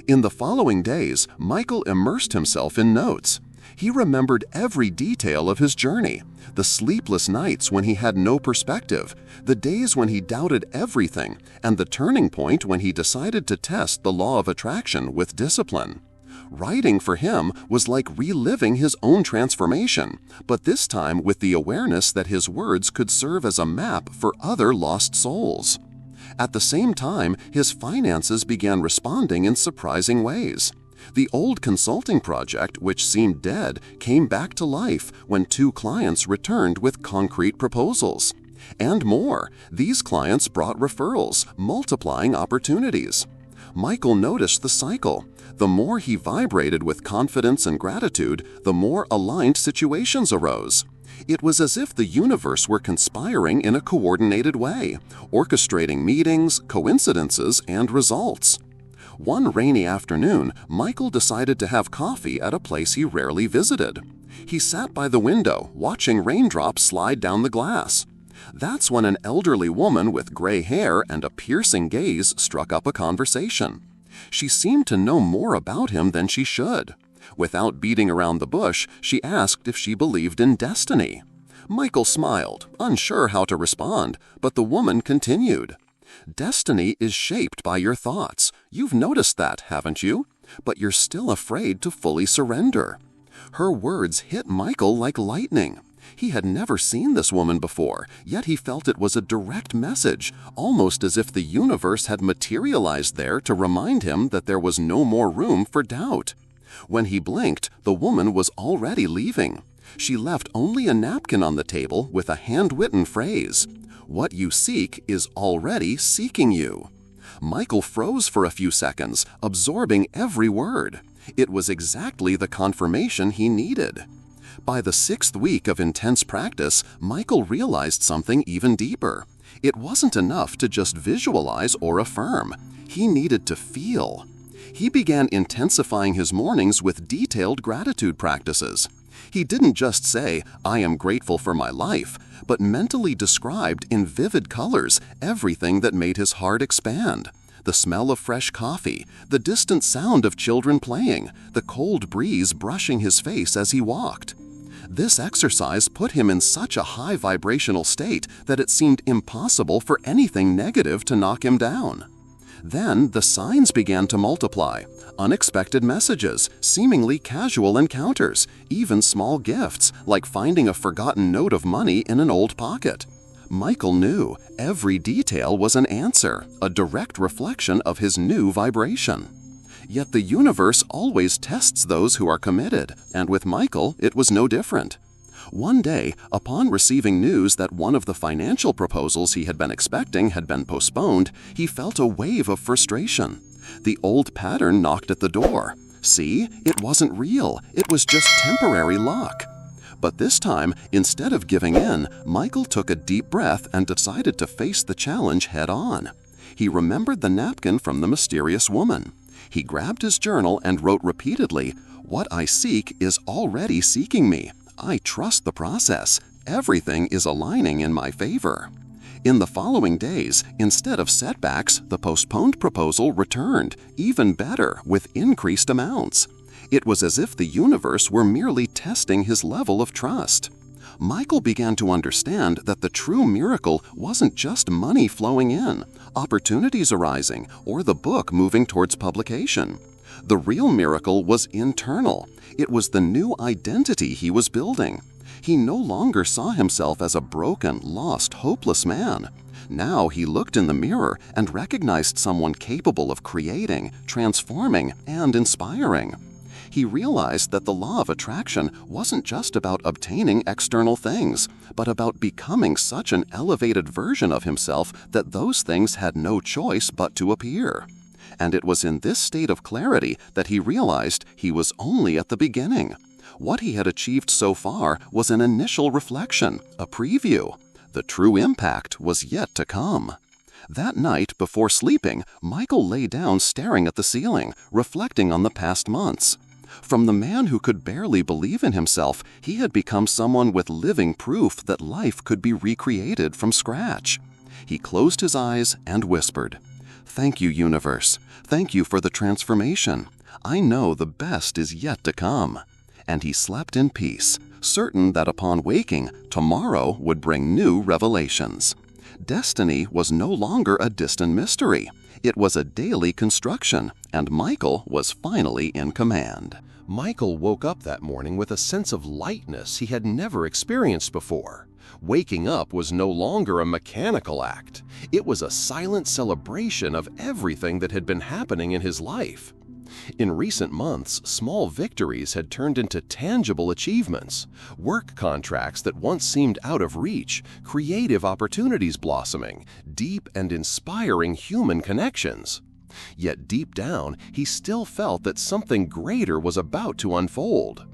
In the following days, Michael immersed himself in notes. He remembered every detail of his journey: the sleepless nights when he had no perspective, the days when he doubted everything, and the turning point when he decided to test the law of attraction with discipline. Writing for him was like reliving his own transformation, but this time with the awareness that his words could serve as a map for other lost souls. At the same time, his finances began responding in surprising ways. The old consulting project, which seemed dead, came back to life when 2 clients returned with concrete proposals. And more, these clients brought referrals, multiplying opportunities. Michael noticed the cycle. The more he vibrated with confidence and gratitude, the more aligned situations arose. It was as if the universe were conspiring in a coordinated way, orchestrating meetings, coincidences, and results. One rainy afternoon, Michael decided to have coffee at a place he rarely visited. He sat by the window, watching raindrops slide down the glass. That's when an elderly woman with gray hair and a piercing gaze struck up a conversation. She seemed to know more about him than she should. Without beating around the bush, she asked if she believed in destiny. Michael smiled, unsure how to respond, but the woman continued. Destiny is shaped by your thoughts. You've noticed that, haven't you? But you're still afraid to fully surrender. Her words hit Michael like lightning. He had never seen this woman before, yet he felt it was a direct message, almost as if the universe had materialized there to remind him that there was no more room for doubt. When he blinked, the woman was already leaving. She left only a napkin on the table with a handwritten phrase, "What you seek is already seeking you." Michael froze for a few seconds, absorbing every word. It was exactly the confirmation he needed. By the 6th week of intense practice, Michael realized something even deeper. It wasn't enough to just visualize or affirm. He needed to feel. He began intensifying his mornings with detailed gratitude practices. He didn't just say, "I am grateful for my life," but mentally described in vivid colors everything that made his heart expand. The smell of fresh coffee, the distant sound of children playing, the cold breeze brushing his face as he walked. This exercise put him in such a high vibrational state that it seemed impossible for anything negative to knock him down. Then the signs began to multiply. Unexpected messages, seemingly casual encounters, even small gifts, like finding a forgotten note of money in an old pocket. Michael knew every detail was an answer, a direct reflection of his new vibration. Yet the universe always tests those who are committed, and with Michael, it was no different. One day, upon receiving news that one of the financial proposals he had been expecting had been postponed, he felt a wave of frustration. The old pattern knocked at the door. See, it wasn't real. It was just temporary luck. But this time, instead of giving in, Michael took a deep breath and decided to face the challenge head-on. He remembered the napkin from the mysterious woman. He grabbed his journal and wrote repeatedly, "What I seek is already seeking me. I trust the process. Everything is aligning in my favor." In the following days, instead of setbacks, the postponed proposal returned, even better, with increased amounts. It was as if the universe were merely testing his level of trust. Michael began to understand that the true miracle wasn't just money flowing in, opportunities arising, or the book moving towards publication. The real miracle was internal. It was the new identity he was building. He no longer saw himself as a broken, lost, hopeless man. Now he looked in the mirror and recognized someone capable of creating, transforming, and inspiring. He realized that the law of attraction wasn't just about obtaining external things, but about becoming such an elevated version of himself that those things had no choice but to appear. And it was in this state of clarity that he realized he was only at the beginning. What he had achieved so far was an initial reflection, a preview. The true impact was yet to come. That night, before sleeping, Michael lay down staring at the ceiling, reflecting on the past months. From the man who could barely believe in himself, he had become someone with living proof that life could be recreated from scratch. He closed his eyes and whispered, "Thank you, universe. Thank you for the transformation. I know the best is yet to come." And he slept in peace, certain that upon waking, tomorrow would bring new revelations. Destiny was no longer a distant mystery. It was a daily construction, and Michael was finally in command. Michael woke up that morning with a sense of lightness he had never experienced before. Waking up was no longer a mechanical act. It was a silent celebration of everything that had been happening in his life. In recent months, small victories had turned into tangible achievements, work contracts that once seemed out of reach, creative opportunities blossoming, deep and inspiring human connections. Yet deep down, he still felt that something greater was about to unfold.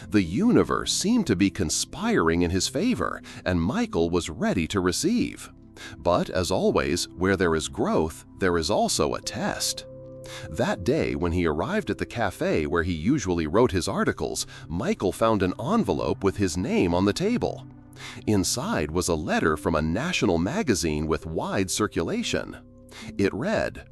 The universe seemed to be conspiring in his favor, and Michael was ready to receive. But as always, where there is growth, there is also a test. That day, when he arrived at the cafe where he usually wrote his articles, Michael found an envelope with his name on the table. Inside was a letter from a national magazine with wide circulation. It read,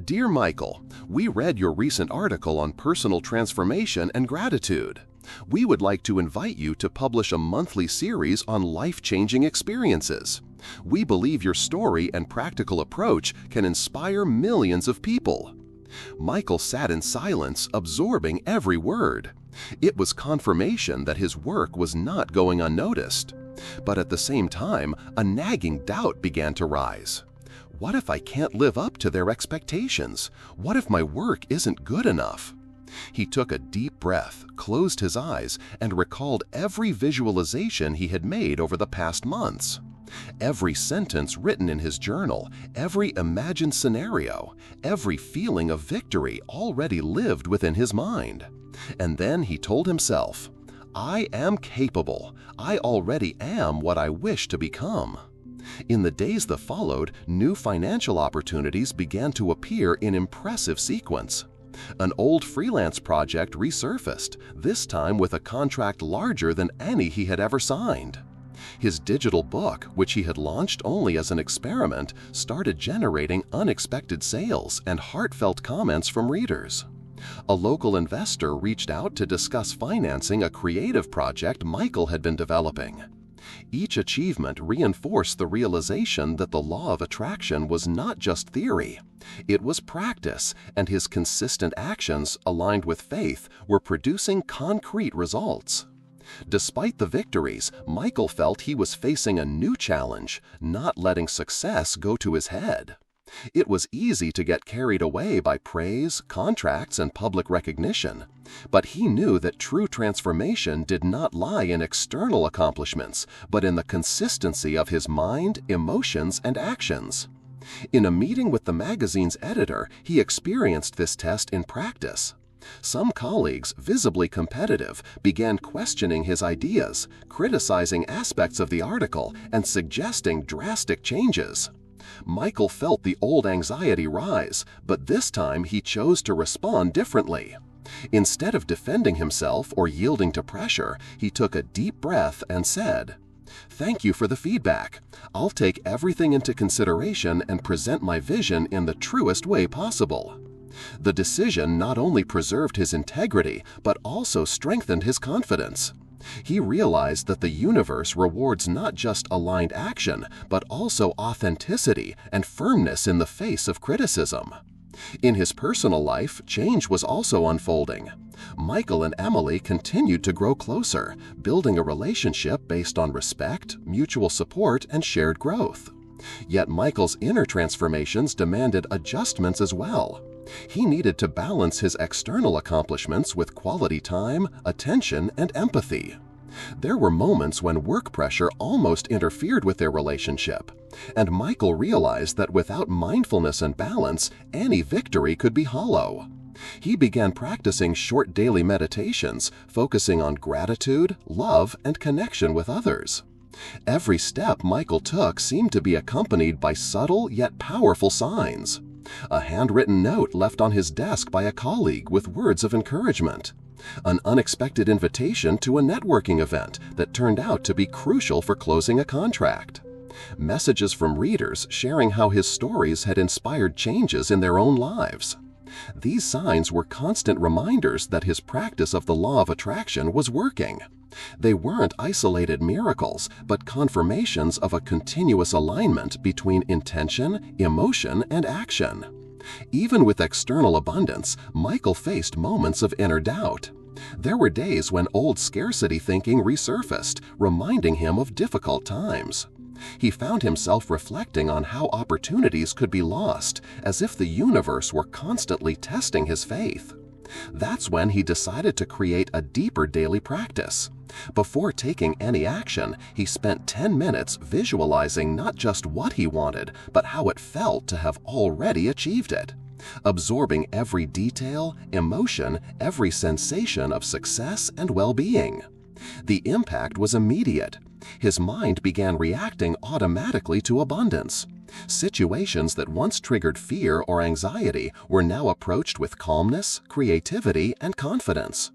"Dear Michael, we read your recent article on personal transformation and gratitude. We would like to invite you to publish a monthly series on life-changing experiences. We believe your story and practical approach can inspire millions of people." Michael sat in silence, absorbing every word. It was confirmation that his work was not going unnoticed. But at the same time, a nagging doubt began to rise. What if I can't live up to their expectations? What if my work isn't good enough? He took a deep breath, closed his eyes, and recalled every visualization he had made over the past months. Every sentence written in his journal, every imagined scenario, every feeling of victory already lived within his mind. And then he told himself, "I am capable. I already am what I wish to become." In the days that followed, new financial opportunities began to appear in impressive sequence. An old freelance project resurfaced, this time with a contract larger than any he had ever signed. His digital book, which he had launched only as an experiment, started generating unexpected sales and heartfelt comments from readers. A local investor reached out to discuss financing a creative project Michael had been developing. Each achievement reinforced the realization that the law of attraction was not just theory. It was practice, and his consistent actions, aligned with faith, were producing concrete results. Despite the victories, Michael felt he was facing a new challenge, not letting success go to his head. It was easy to get carried away by praise, contracts, and public recognition. But he knew that true transformation did not lie in external accomplishments, but in the consistency of his mind, emotions, and actions. In a meeting with the magazine's editor, he experienced this test in practice. Some colleagues, visibly competitive, began questioning his ideas, criticizing aspects of the article, and suggesting drastic changes. Michael felt the old anxiety rise, but this time he chose to respond differently. Instead of defending himself or yielding to pressure, he took a deep breath and said, "Thank you for the feedback. I'll take everything into consideration and present my vision in the truest way possible." The decision not only preserved his integrity, but also strengthened his confidence. He realized that the universe rewards not just aligned action, but also authenticity and firmness in the face of criticism. In his personal life, change was also unfolding. Michael and Emily continued to grow closer, building a relationship based on respect, mutual support, and shared growth. Yet Michael's inner transformations demanded adjustments as well. He needed to balance his external accomplishments with quality time, attention, and empathy. There were moments when work pressure almost interfered with their relationship, and Michael realized that without mindfulness and balance, any victory could be hollow. He began practicing short daily meditations, focusing on gratitude, love, and connection with others. Every step Michael took seemed to be accompanied by subtle yet powerful signs. A handwritten note left on his desk by a colleague with words of encouragement. An unexpected invitation to a networking event that turned out to be crucial for closing a contract. Messages from readers sharing how his stories had inspired changes in their own lives. These signs were constant reminders that his practice of the law of attraction was working. They weren't isolated miracles, but confirmations of a continuous alignment between intention, emotion, and action. Even with external abundance, Michael faced moments of inner doubt. There were days when old scarcity thinking resurfaced, reminding him of difficult times. He found himself reflecting on how opportunities could be lost, as if the universe were constantly testing his faith. That's when he decided to create a deeper daily practice. Before taking any action, he spent 10 minutes visualizing not just what he wanted, but how it felt to have already achieved it. absorbing every detail, emotion, every sensation of success and well-being. The impact was immediate. His mind began reacting automatically to abundance. Situations that once triggered fear or anxiety were now approached with calmness, creativity, and confidence.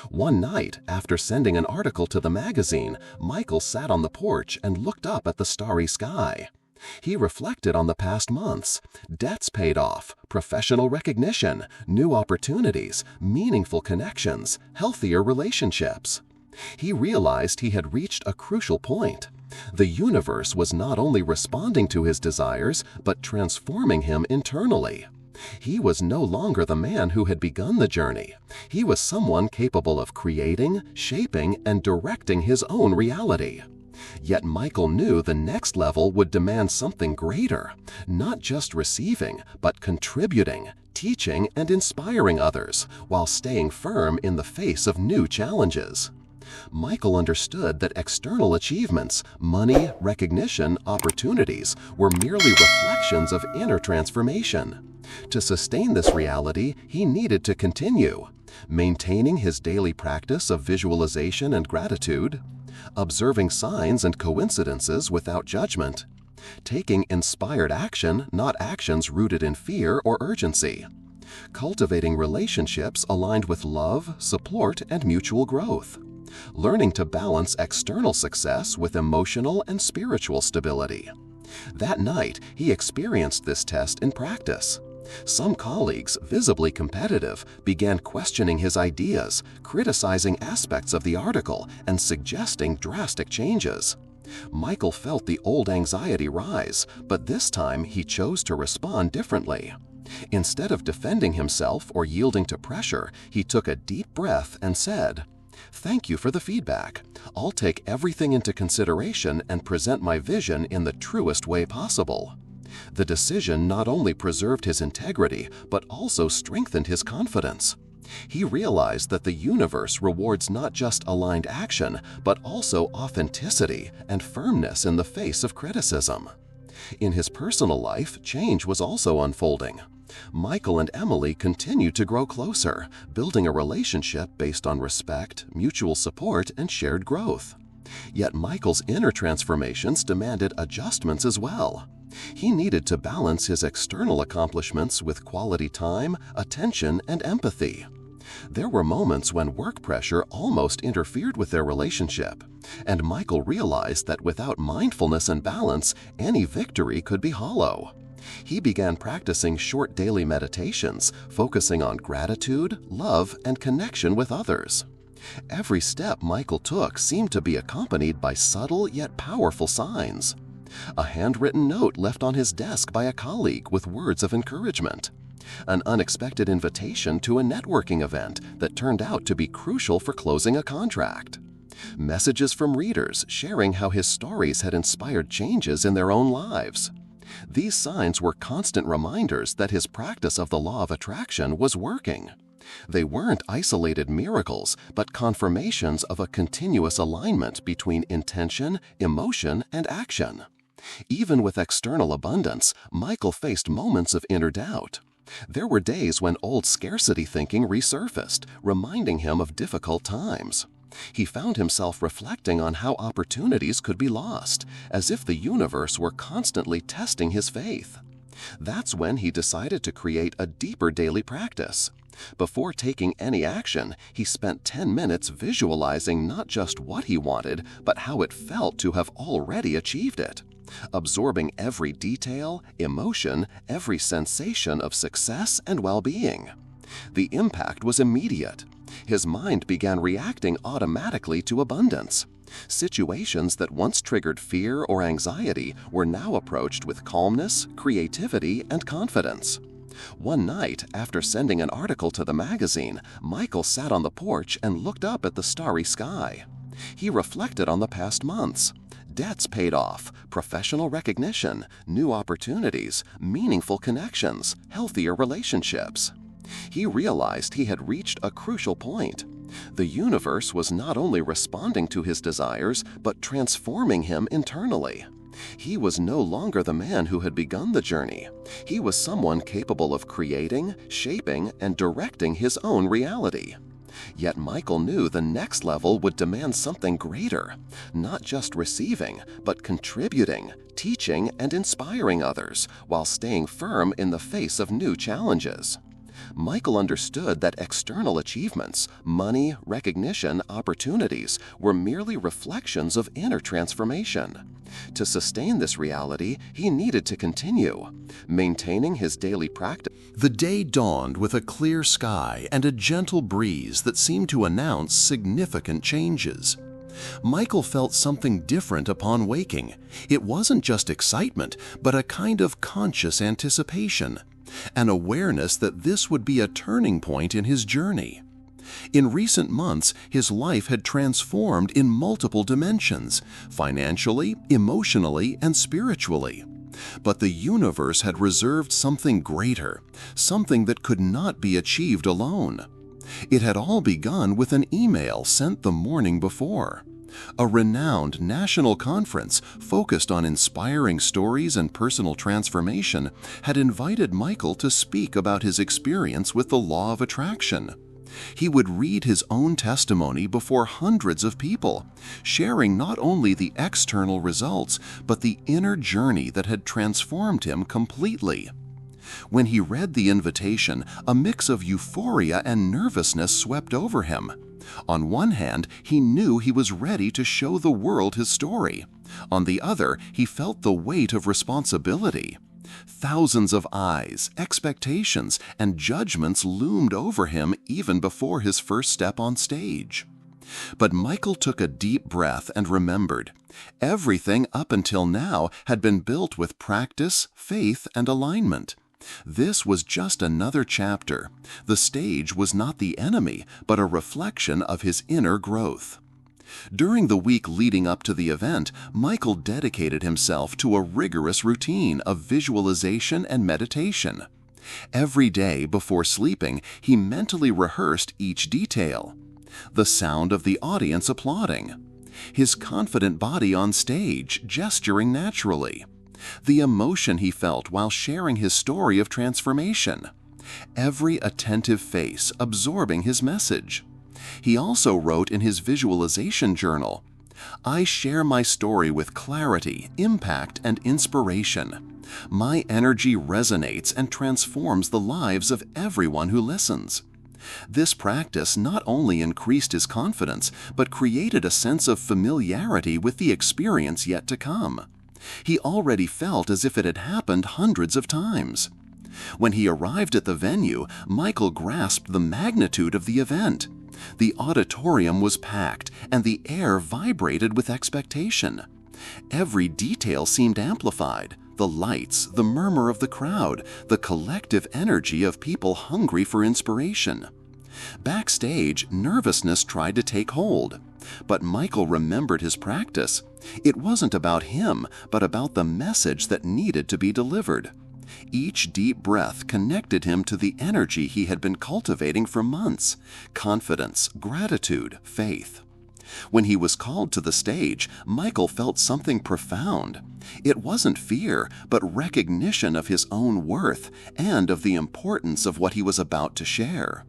One night, after sending an article to the magazine, Michael sat on the porch and looked up at the starry sky. He reflected on the past months: debts paid off, professional recognition, new opportunities, meaningful connections, healthier relationships. He realized he had reached a crucial point. The universe was not only responding to his desires, but transforming him internally. He was no longer the man who had begun the journey. He was someone capable of creating, shaping, and directing his own reality. Yet Michael knew the next level would demand something greater, not just receiving, but contributing, teaching, and inspiring others, while staying firm in the face of new challenges. Michael understood that external achievements, money, recognition, opportunities, were merely reflections of inner transformation. To sustain this reality, he needed to continue, maintaining his daily practice of visualization and gratitude, observing signs and coincidences without judgment, taking inspired action, not actions rooted in fear or urgency, cultivating relationships aligned with love, support, and mutual growth, learning to balance external success with emotional and spiritual stability. That night, he experienced this test in practice. Some colleagues, visibly competitive, began questioning his ideas, criticizing aspects of the article, and suggesting drastic changes. Michael felt the old anxiety rise, but this time he chose to respond differently. Instead of defending himself or yielding to pressure, he took a deep breath and said, "Thank you for the feedback. I'll take everything into consideration and present my vision in the truest way possible." The decision not only preserved his integrity, but also strengthened his confidence. He realized that the universe rewards not just aligned action, but also authenticity and firmness in the face of criticism. In his personal life, change was also unfolding. Michael and Emily continued to grow closer, building a relationship based on respect, mutual support, and shared growth. Yet Michael's inner transformations demanded adjustments as well. He needed to balance his external accomplishments with quality time, attention, and empathy. There were moments when work pressure almost interfered with their relationship, and Michael realized that without mindfulness and balance, any victory could be hollow. He began practicing short daily meditations, focusing on gratitude, love, and connection with others. Every step Michael took seemed to be accompanied by subtle yet powerful signs. A handwritten note left on his desk by a colleague with words of encouragement. An unexpected invitation to a networking event that turned out to be crucial for closing a contract. Messages from readers sharing how his stories had inspired changes in their own lives. These signs were constant reminders that his practice of the law of attraction was working. They weren't isolated miracles, but confirmations of a continuous alignment between intention, emotion, and action. Even with external abundance, Michael faced moments of inner doubt. There were days when old scarcity thinking resurfaced, reminding him of difficult times. He found himself reflecting on how opportunities could be lost, as if the universe were constantly testing his faith. That's when he decided to create a deeper daily practice. Before taking any action, he spent 10 minutes visualizing not just what he wanted, but how it felt to have already achieved it. Absorbing every detail, emotion, every sensation of success and well-being. The impact was immediate. His mind began reacting automatically to abundance. Situations that once triggered fear or anxiety were now approached with calmness, creativity, and confidence. One night, after sending an article to the magazine, Michael sat on the porch and looked up at the starry sky. He reflected on the past months. Debts paid off, professional recognition, new opportunities, meaningful connections, healthier relationships. He realized he had reached a crucial point. The universe was not only responding to his desires, but transforming him internally. He was no longer the man who had begun the journey. He was someone capable of creating, shaping, and directing his own reality. Yet Michael knew the next level would demand something greater, not just receiving, but contributing, teaching, and inspiring others, while staying firm in the face of new challenges. Michael understood that external achievements, money, recognition, opportunities, were merely reflections of inner transformation. To sustain this reality, he needed to continue, maintaining his daily practice. The day dawned with a clear sky and a gentle breeze that seemed to announce significant changes. Michael felt something different upon waking. It wasn't just excitement, but a kind of conscious anticipation, an awareness that this would be a turning point in his journey. In recent months, his life had transformed in multiple dimensions, financially, emotionally, and spiritually. But the universe had reserved something greater, something that could not be achieved alone. It had all begun with an email sent the morning before. A renowned national conference focused on inspiring stories and personal transformation had invited Michael to speak about his experience with the law of attraction. He would read his own testimony before hundreds of people, sharing not only the external results, but the inner journey that had transformed him completely. When he read the invitation, a mix of euphoria and nervousness swept over him. On one hand, he knew he was ready to show the world his story. On the other, he felt the weight of responsibility. Thousands of eyes, expectations, and judgments loomed over him even before his first step on stage. But Michael took a deep breath and remembered. Everything up until now had been built with practice, faith, and alignment. This was just another chapter. The stage was not the enemy, but a reflection of his inner growth. During the week leading up to the event, Michael dedicated himself to a rigorous routine of visualization and meditation. Every day before sleeping, he mentally rehearsed each detail. The sound of the audience applauding, his confident body on stage gesturing naturally, the emotion he felt while sharing his story of transformation, every attentive face absorbing his message. He also wrote in his visualization journal, "I share my story with clarity, impact, and inspiration. My energy resonates and transforms the lives of everyone who listens." This practice not only increased his confidence, but created a sense of familiarity with the experience yet to come. He already felt as if it had happened hundreds of times. When he arrived at the venue, Michael grasped the magnitude of the event. The auditorium was packed, and the air vibrated with expectation. Every detail seemed amplified: the lights, the murmur of the crowd, the collective energy of people hungry for inspiration. Backstage, nervousness tried to take hold. But Michael remembered his practice. It wasn't about him, but about the message that needed to be delivered. Each deep breath connected him to the energy he had been cultivating for months: confidence, gratitude, faith. When he was called to the stage, Michael felt something profound. It wasn't fear, but recognition of his own worth and of the importance of what he was about to share.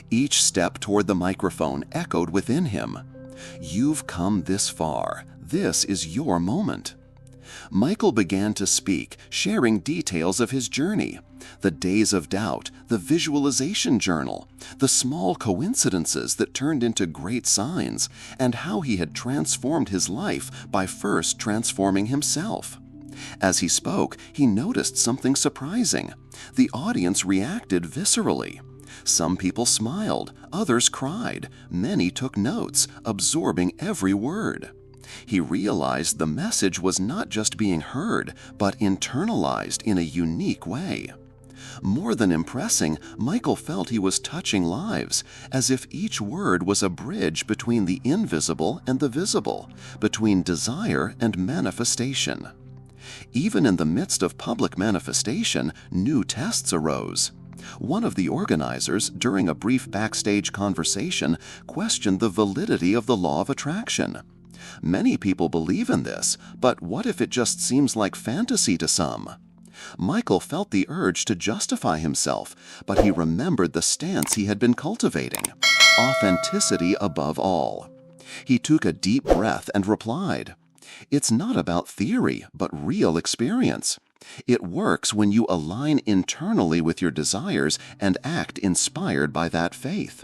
Each step toward the microphone echoed within him. "You've come this far. This is your moment." Michael began to speak, sharing details of his journey: the days of doubt, the visualization journal, the small coincidences that turned into great signs, and how he had transformed his life by first transforming himself. As he spoke, he noticed something surprising. The audience reacted viscerally. Some people smiled, others cried, many took notes, absorbing every word. He realized the message was not just being heard, but internalized in a unique way. More than impressing, Michael felt he was touching lives, as if each word was a bridge between the invisible and the visible, between desire and manifestation. Even in the midst of public manifestation, new tests arose. One of the organizers, during a brief backstage conversation, questioned the validity of the law of attraction. Many people believe in this, but what if it just seems like fantasy to some? Michael felt the urge to justify himself, but he remembered the stance he had been cultivating: authenticity above all. He took a deep breath and replied, "It's not about theory, but real experience. It works when you align internally with your desires and act inspired by that faith."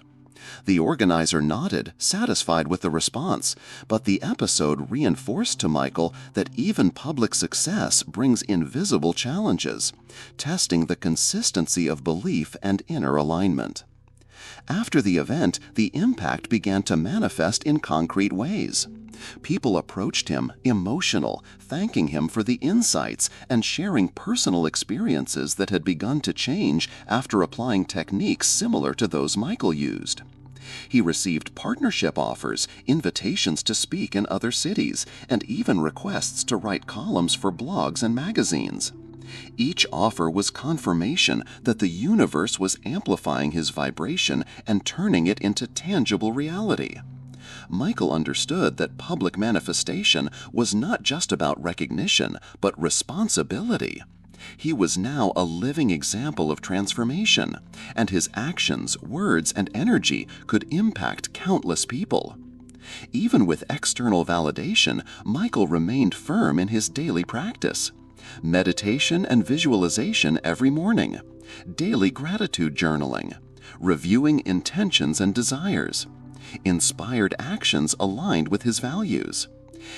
The organizer nodded, satisfied with the response, but the episode reinforced to Michael that even public success brings invisible challenges, testing the consistency of belief and inner alignment. After the event, the impact began to manifest in concrete ways. People approached him, emotional, thanking him for the insights and sharing personal experiences that had begun to change after applying techniques similar to those Michael used. He received partnership offers, invitations to speak in other cities, and even requests to write columns for blogs and magazines. Each offer was confirmation that the universe was amplifying his vibration and turning it into tangible reality. Michael understood that public manifestation was not just about recognition, but responsibility. He was now a living example of transformation, and his actions, words, and energy could impact countless people. Even with external validation, Michael remained firm in his daily practice. Meditation and visualization every morning, daily gratitude journaling, reviewing intentions and desires, inspired actions aligned with his values.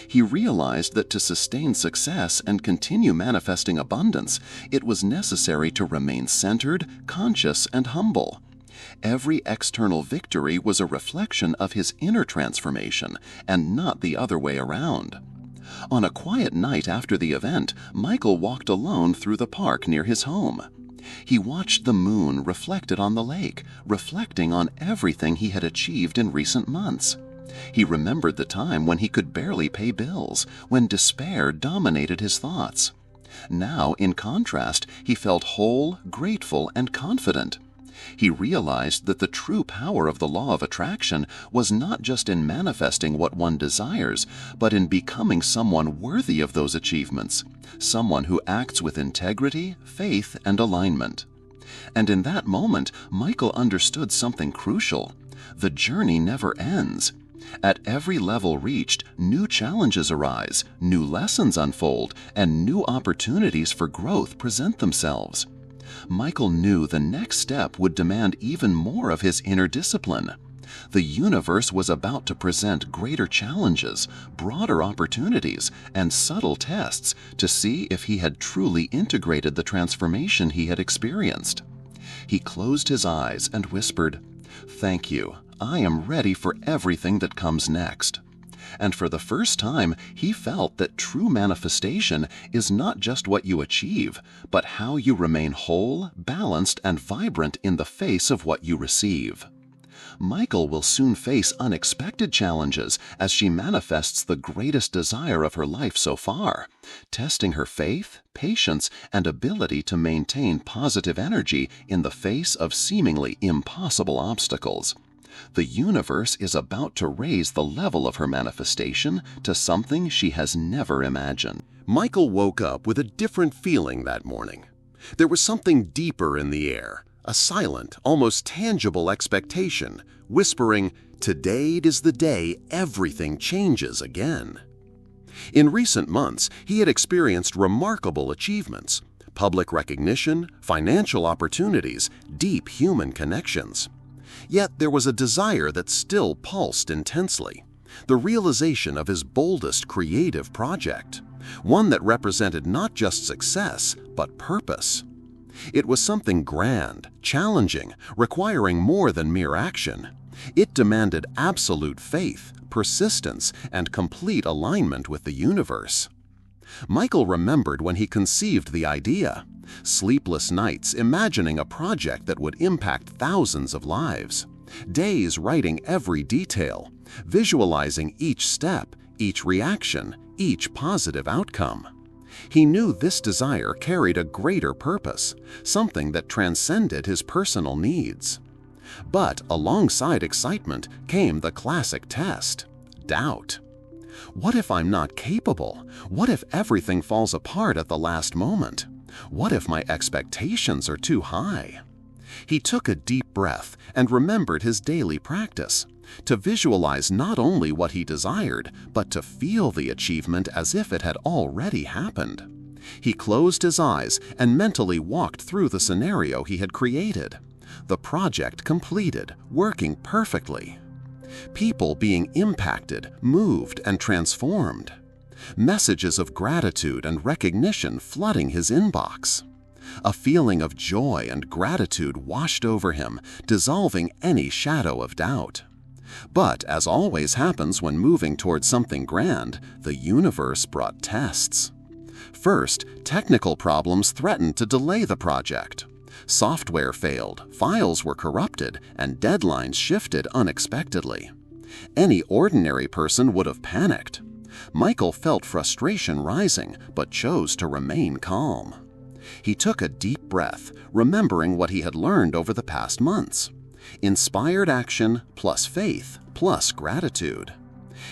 He realized that to sustain success and continue manifesting abundance, it was necessary to remain centered, conscious, and humble. Every external victory was a reflection of his inner transformation, and not the other way around. On a quiet night after the event, Michael walked alone through the park near his home. He watched the moon reflected on the lake, reflecting on everything he had achieved in recent months. He remembered the time when he could barely pay bills, when despair dominated his thoughts. Now, in contrast, he felt whole, grateful, and confident. He realized that the true power of the law of attraction was not just in manifesting what one desires, but in becoming someone worthy of those achievements, someone who acts with integrity, faith, and alignment. And in that moment, Michael understood something crucial. The journey never ends. At every level reached, new challenges arise, new lessons unfold, and new opportunities for growth present themselves. Michael knew the next step would demand even more of his inner discipline. The universe was about to present greater challenges, broader opportunities, and subtle tests to see if he had truly integrated the transformation he had experienced. He closed his eyes and whispered, "Thank you. I am ready for everything that comes next." And for the first time, he felt that true manifestation is not just what you achieve, but how you remain whole, balanced, and vibrant in the face of what you receive. Michael will soon face unexpected challenges as she manifests the greatest desire of her life so far, testing her faith, patience, and ability to maintain positive energy in the face of seemingly impossible obstacles. The universe is about to raise the level of her manifestation to something she has never imagined. Michael woke up with a different feeling that morning. There was something deeper in the air, a silent, almost tangible expectation, whispering, "Today is the day everything changes again." In recent months, he had experienced remarkable achievements: public recognition, financial opportunities, deep human connections. Yet there was a desire that still pulsed intensely, the realization of his boldest creative project, one that represented not just success, but purpose. It was something grand, challenging, requiring more than mere action. It demanded absolute faith, persistence, and complete alignment with the universe. Michael remembered when he conceived the idea, sleepless nights imagining a project that would impact thousands of lives, days writing every detail, visualizing each step, each reaction, each positive outcome. He knew this desire carried a greater purpose, something that transcended his personal needs. But alongside excitement came the classic test: doubt. What if I'm not capable? What if everything falls apart at the last moment? What if my expectations are too high? He took a deep breath and remembered his daily practice, to visualize not only what he desired, but to feel the achievement as if it had already happened. He closed his eyes and mentally walked through the scenario he had created. The project completed, working perfectly. People being impacted, moved, and transformed. Messages of gratitude and recognition flooding his inbox. A feeling of joy and gratitude washed over him, dissolving any shadow of doubt. But, as always happens when moving towards something grand, the universe brought tests. First, technical problems threatened to delay the project. Software failed, files were corrupted, and deadlines shifted unexpectedly. Any ordinary person would have panicked. Michael felt frustration rising, but chose to remain calm. He took a deep breath, remembering what he had learned over the past months. Inspired action plus faith plus gratitude.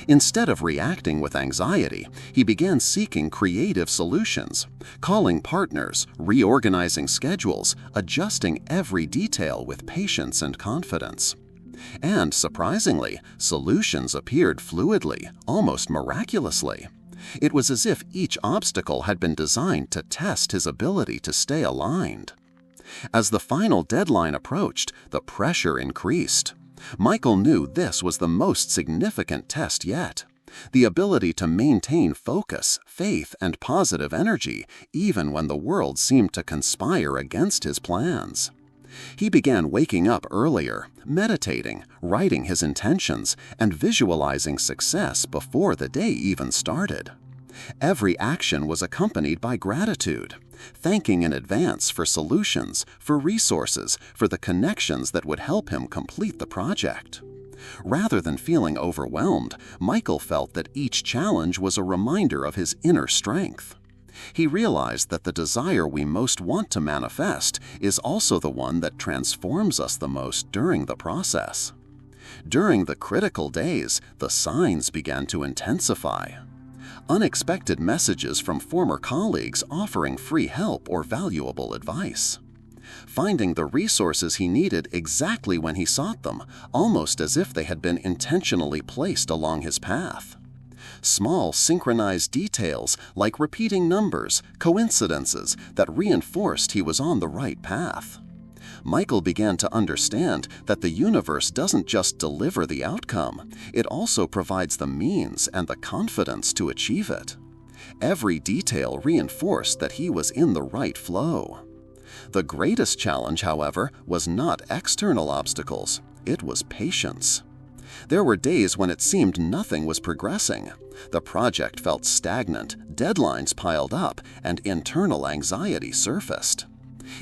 Instead of reacting with anxiety, he began seeking creative solutions, calling partners, reorganizing schedules, adjusting every detail with patience and confidence. And, surprisingly, solutions appeared fluidly, almost miraculously. It was as if each obstacle had been designed to test his ability to stay aligned. As the final deadline approached, the pressure increased. Michael knew this was the most significant test yet. The ability to maintain focus, faith, and positive energy, even when the world seemed to conspire against his plans. He began waking up earlier, meditating, writing his intentions, and visualizing success before the day even started. Every action was accompanied by gratitude, thanking in advance for solutions, for resources, for the connections that would help him complete the project. Rather than feeling overwhelmed, Michael felt that each challenge was a reminder of his inner strength. He realized that the desire we most want to manifest is also the one that transforms us the most during the process. During the critical days, the signs began to intensify. Unexpected messages from former colleagues offering free help or valuable advice. Finding the resources he needed exactly when he sought them, almost as if they had been intentionally placed along his path. Small synchronized details like repeating numbers, coincidences that reinforced he was on the right path. Michael began to understand that the universe doesn't just deliver the outcome, it also provides the means and the confidence to achieve it. Every detail reinforced that he was in the right flow. The greatest challenge, however, was not external obstacles, it was patience. There were days when it seemed nothing was progressing. The project felt stagnant, deadlines piled up, and internal anxiety surfaced.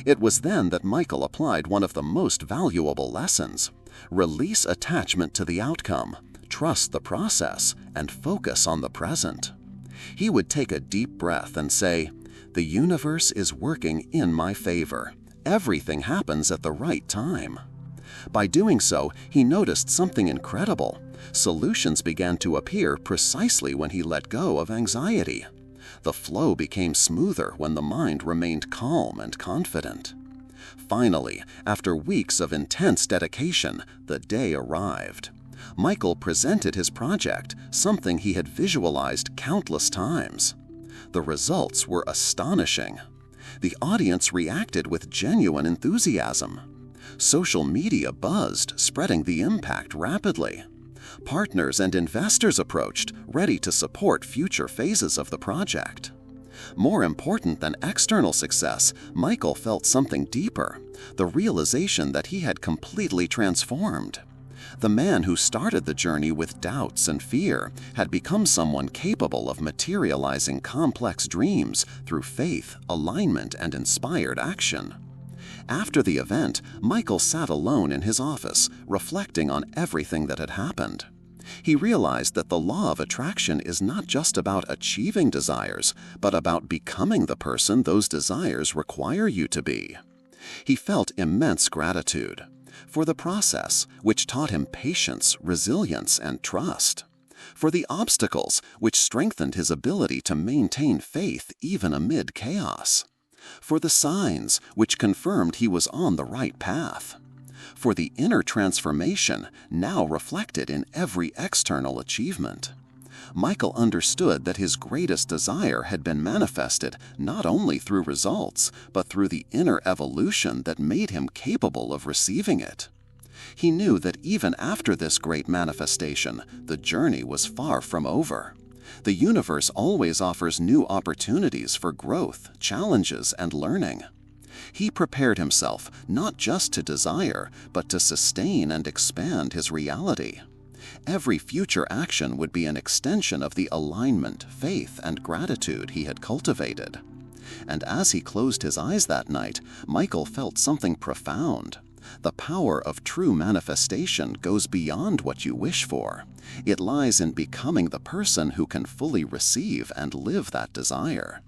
It was then that Michael applied one of the most valuable lessons: release attachment to the outcome, trust the process, and focus on the present. He would take a deep breath and say, "The universe is working in my favor. Everything happens at the right time." By doing so, he noticed something incredible. Solutions began to appear precisely when he let go of anxiety. The flow became smoother when the mind remained calm and confident. Finally, after weeks of intense dedication, the day arrived. Michael presented his project, something he had visualized countless times. The results were astonishing. The audience reacted with genuine enthusiasm. Social media buzzed, spreading the impact rapidly. Partners and investors approached, ready to support future phases of the project. More important than external success, Michael felt something deeper, the realization that he had completely transformed. The man who started the journey with doubts and fear had become someone capable of materializing complex dreams through faith, alignment, and inspired action. After the event, Michael sat alone in his office, reflecting on everything that had happened. He realized that the law of attraction is not just about achieving desires, but about becoming the person those desires require you to be. He felt immense gratitude for the process, which taught him patience, resilience, and trust. For the obstacles, which strengthened his ability to maintain faith even amid chaos. For the signs, which confirmed he was on the right path. For the inner transformation now reflected in every external achievement. Michael understood that his greatest desire had been manifested not only through results, but through the inner evolution that made him capable of receiving it. He knew that even after this great manifestation, the journey was far from over. The universe always offers new opportunities for growth, challenges, and learning. He prepared himself not just to desire, but to sustain and expand his reality. Every future action would be an extension of the alignment, faith, and gratitude he had cultivated. And as he closed his eyes that night, Michael felt something profound. The power of true manifestation goes beyond what you wish for. It lies in becoming the person who can fully receive and live that desire.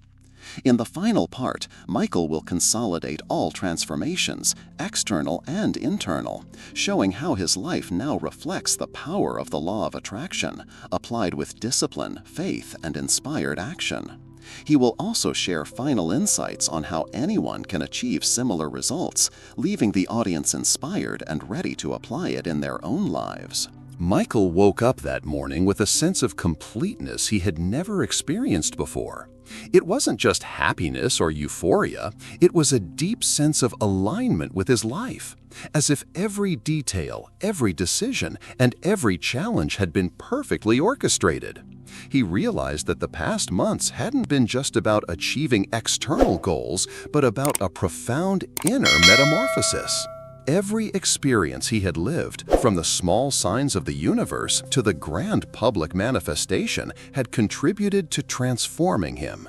In the final part, Michael will consolidate all transformations, external and internal, showing how his life now reflects the power of the law of attraction, applied with discipline, faith, and inspired action. He will also share final insights on how anyone can achieve similar results, leaving the audience inspired and ready to apply it in their own lives. Michael woke up that morning with a sense of completeness he had never experienced before. It wasn't just happiness or euphoria, it was a deep sense of alignment with his life, as if every detail, every decision, and every challenge had been perfectly orchestrated. He realized that the past months hadn't been just about achieving external goals, but about a profound inner metamorphosis. Every experience he had lived, from the small signs of the universe to the grand public manifestation, had contributed to transforming him.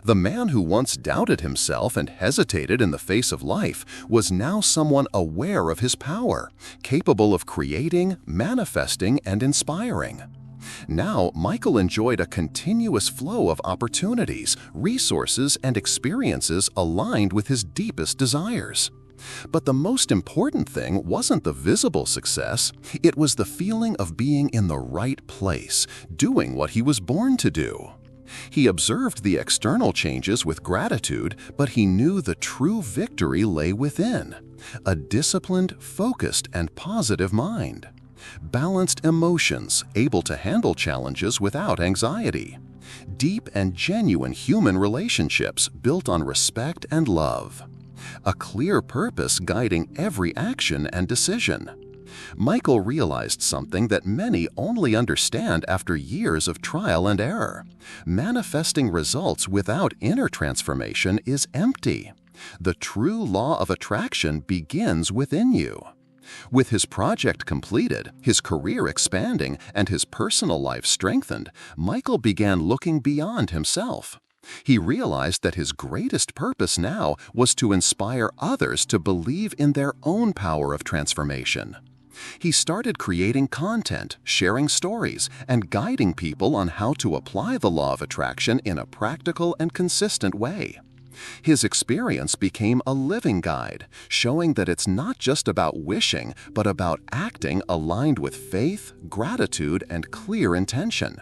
The man who once doubted himself and hesitated in the face of life was now someone aware of his power, capable of creating, manifesting, and inspiring. Now, Michael enjoyed a continuous flow of opportunities, resources, and experiences aligned with his deepest desires. But the most important thing wasn't the visible success, it was the feeling of being in the right place, doing what he was born to do. He observed the external changes with gratitude, but he knew the true victory lay within: a disciplined, focused, and positive mind. Balanced emotions, able to handle challenges without anxiety. Deep and genuine human relationships built on respect and love. A clear purpose guiding every action and decision. Michael realized something that many only understand after years of trial and error. Manifesting results without inner transformation is empty. The true law of attraction begins within you. With his project completed, his career expanding, and his personal life strengthened, Michael began looking beyond himself. He realized that his greatest purpose now was to inspire others to believe in their own power of transformation. He started creating content, sharing stories, and guiding people on how to apply the law of attraction in a practical and consistent way. His experience became a living guide, showing that it's not just about wishing, but about acting aligned with faith, gratitude, and clear intention.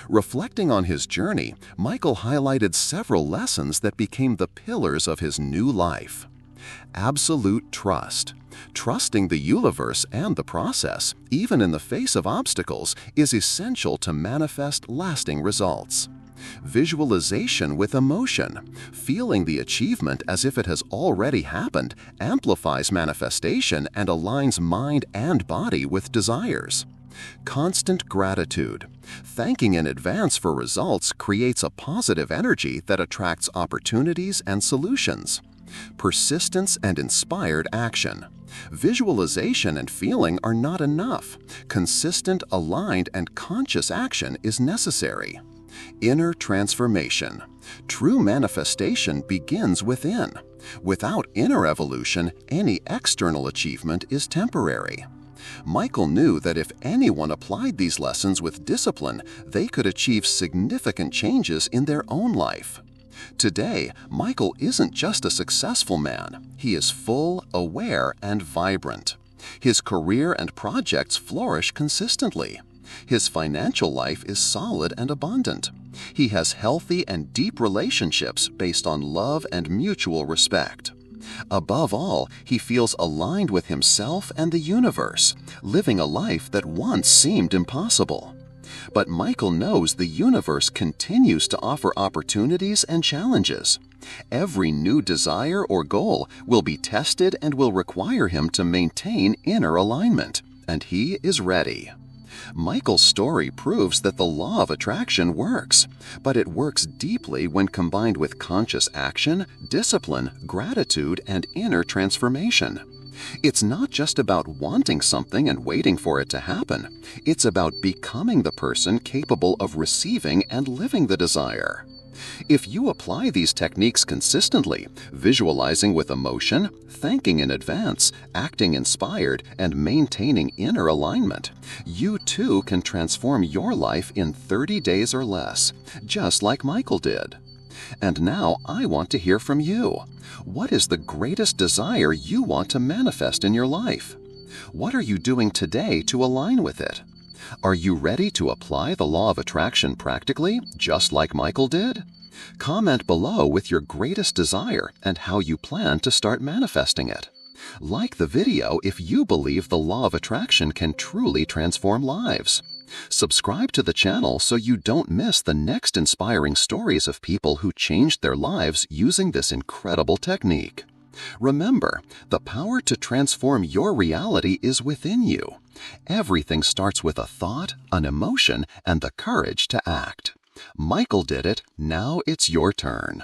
Reflecting on his journey, Michael highlighted several lessons that became the pillars of his new life. Absolute trust. Trusting the universe and the process, even in the face of obstacles, is essential to manifest lasting results. Visualization with emotion. Feeling the achievement as if it has already happened amplifies manifestation and aligns mind and body with desires. Constant gratitude. Thanking in advance for results creates a positive energy that attracts opportunities and solutions. Persistence and inspired action. Visualization and feeling are not enough. Consistent, aligned, and conscious action is necessary. Inner transformation. True manifestation begins within. Without inner evolution, any external achievement is temporary. Michael knew that if anyone applied these lessons with discipline, they could achieve significant changes in their own life. Today, Michael isn't just a successful man. He is full, aware, and vibrant. His career and projects flourish consistently. His financial life is solid and abundant. He has healthy and deep relationships based on love and mutual respect. Above all, he feels aligned with himself and the universe, living a life that once seemed impossible. But Michael knows the universe continues to offer opportunities and challenges. Every new desire or goal will be tested and will require him to maintain inner alignment, and he is ready. Michael's story proves that the law of attraction works, but it works deeply when combined with conscious action, discipline, gratitude, and inner transformation. It's not just about wanting something and waiting for it to happen. It's about becoming the person capable of receiving and living the desire. If you apply these techniques consistently, visualizing with emotion, thanking in advance, acting inspired, and maintaining inner alignment, you too can transform your life in 30 days or less, just like Michael did. And now I want to hear from you. What is the greatest desire you want to manifest in your life? What are you doing today to align with it? Are you ready to apply the law of attraction practically, just like Michael did? Comment below with your greatest desire and how you plan to start manifesting it. Like the video if you believe the law of attraction can truly transform lives. Subscribe to the channel so you don't miss the next inspiring stories of people who changed their lives using this incredible technique. Remember, the power to transform your reality is within you. Everything starts with a thought, an emotion, and the courage to act. Michael did it, now it's your turn.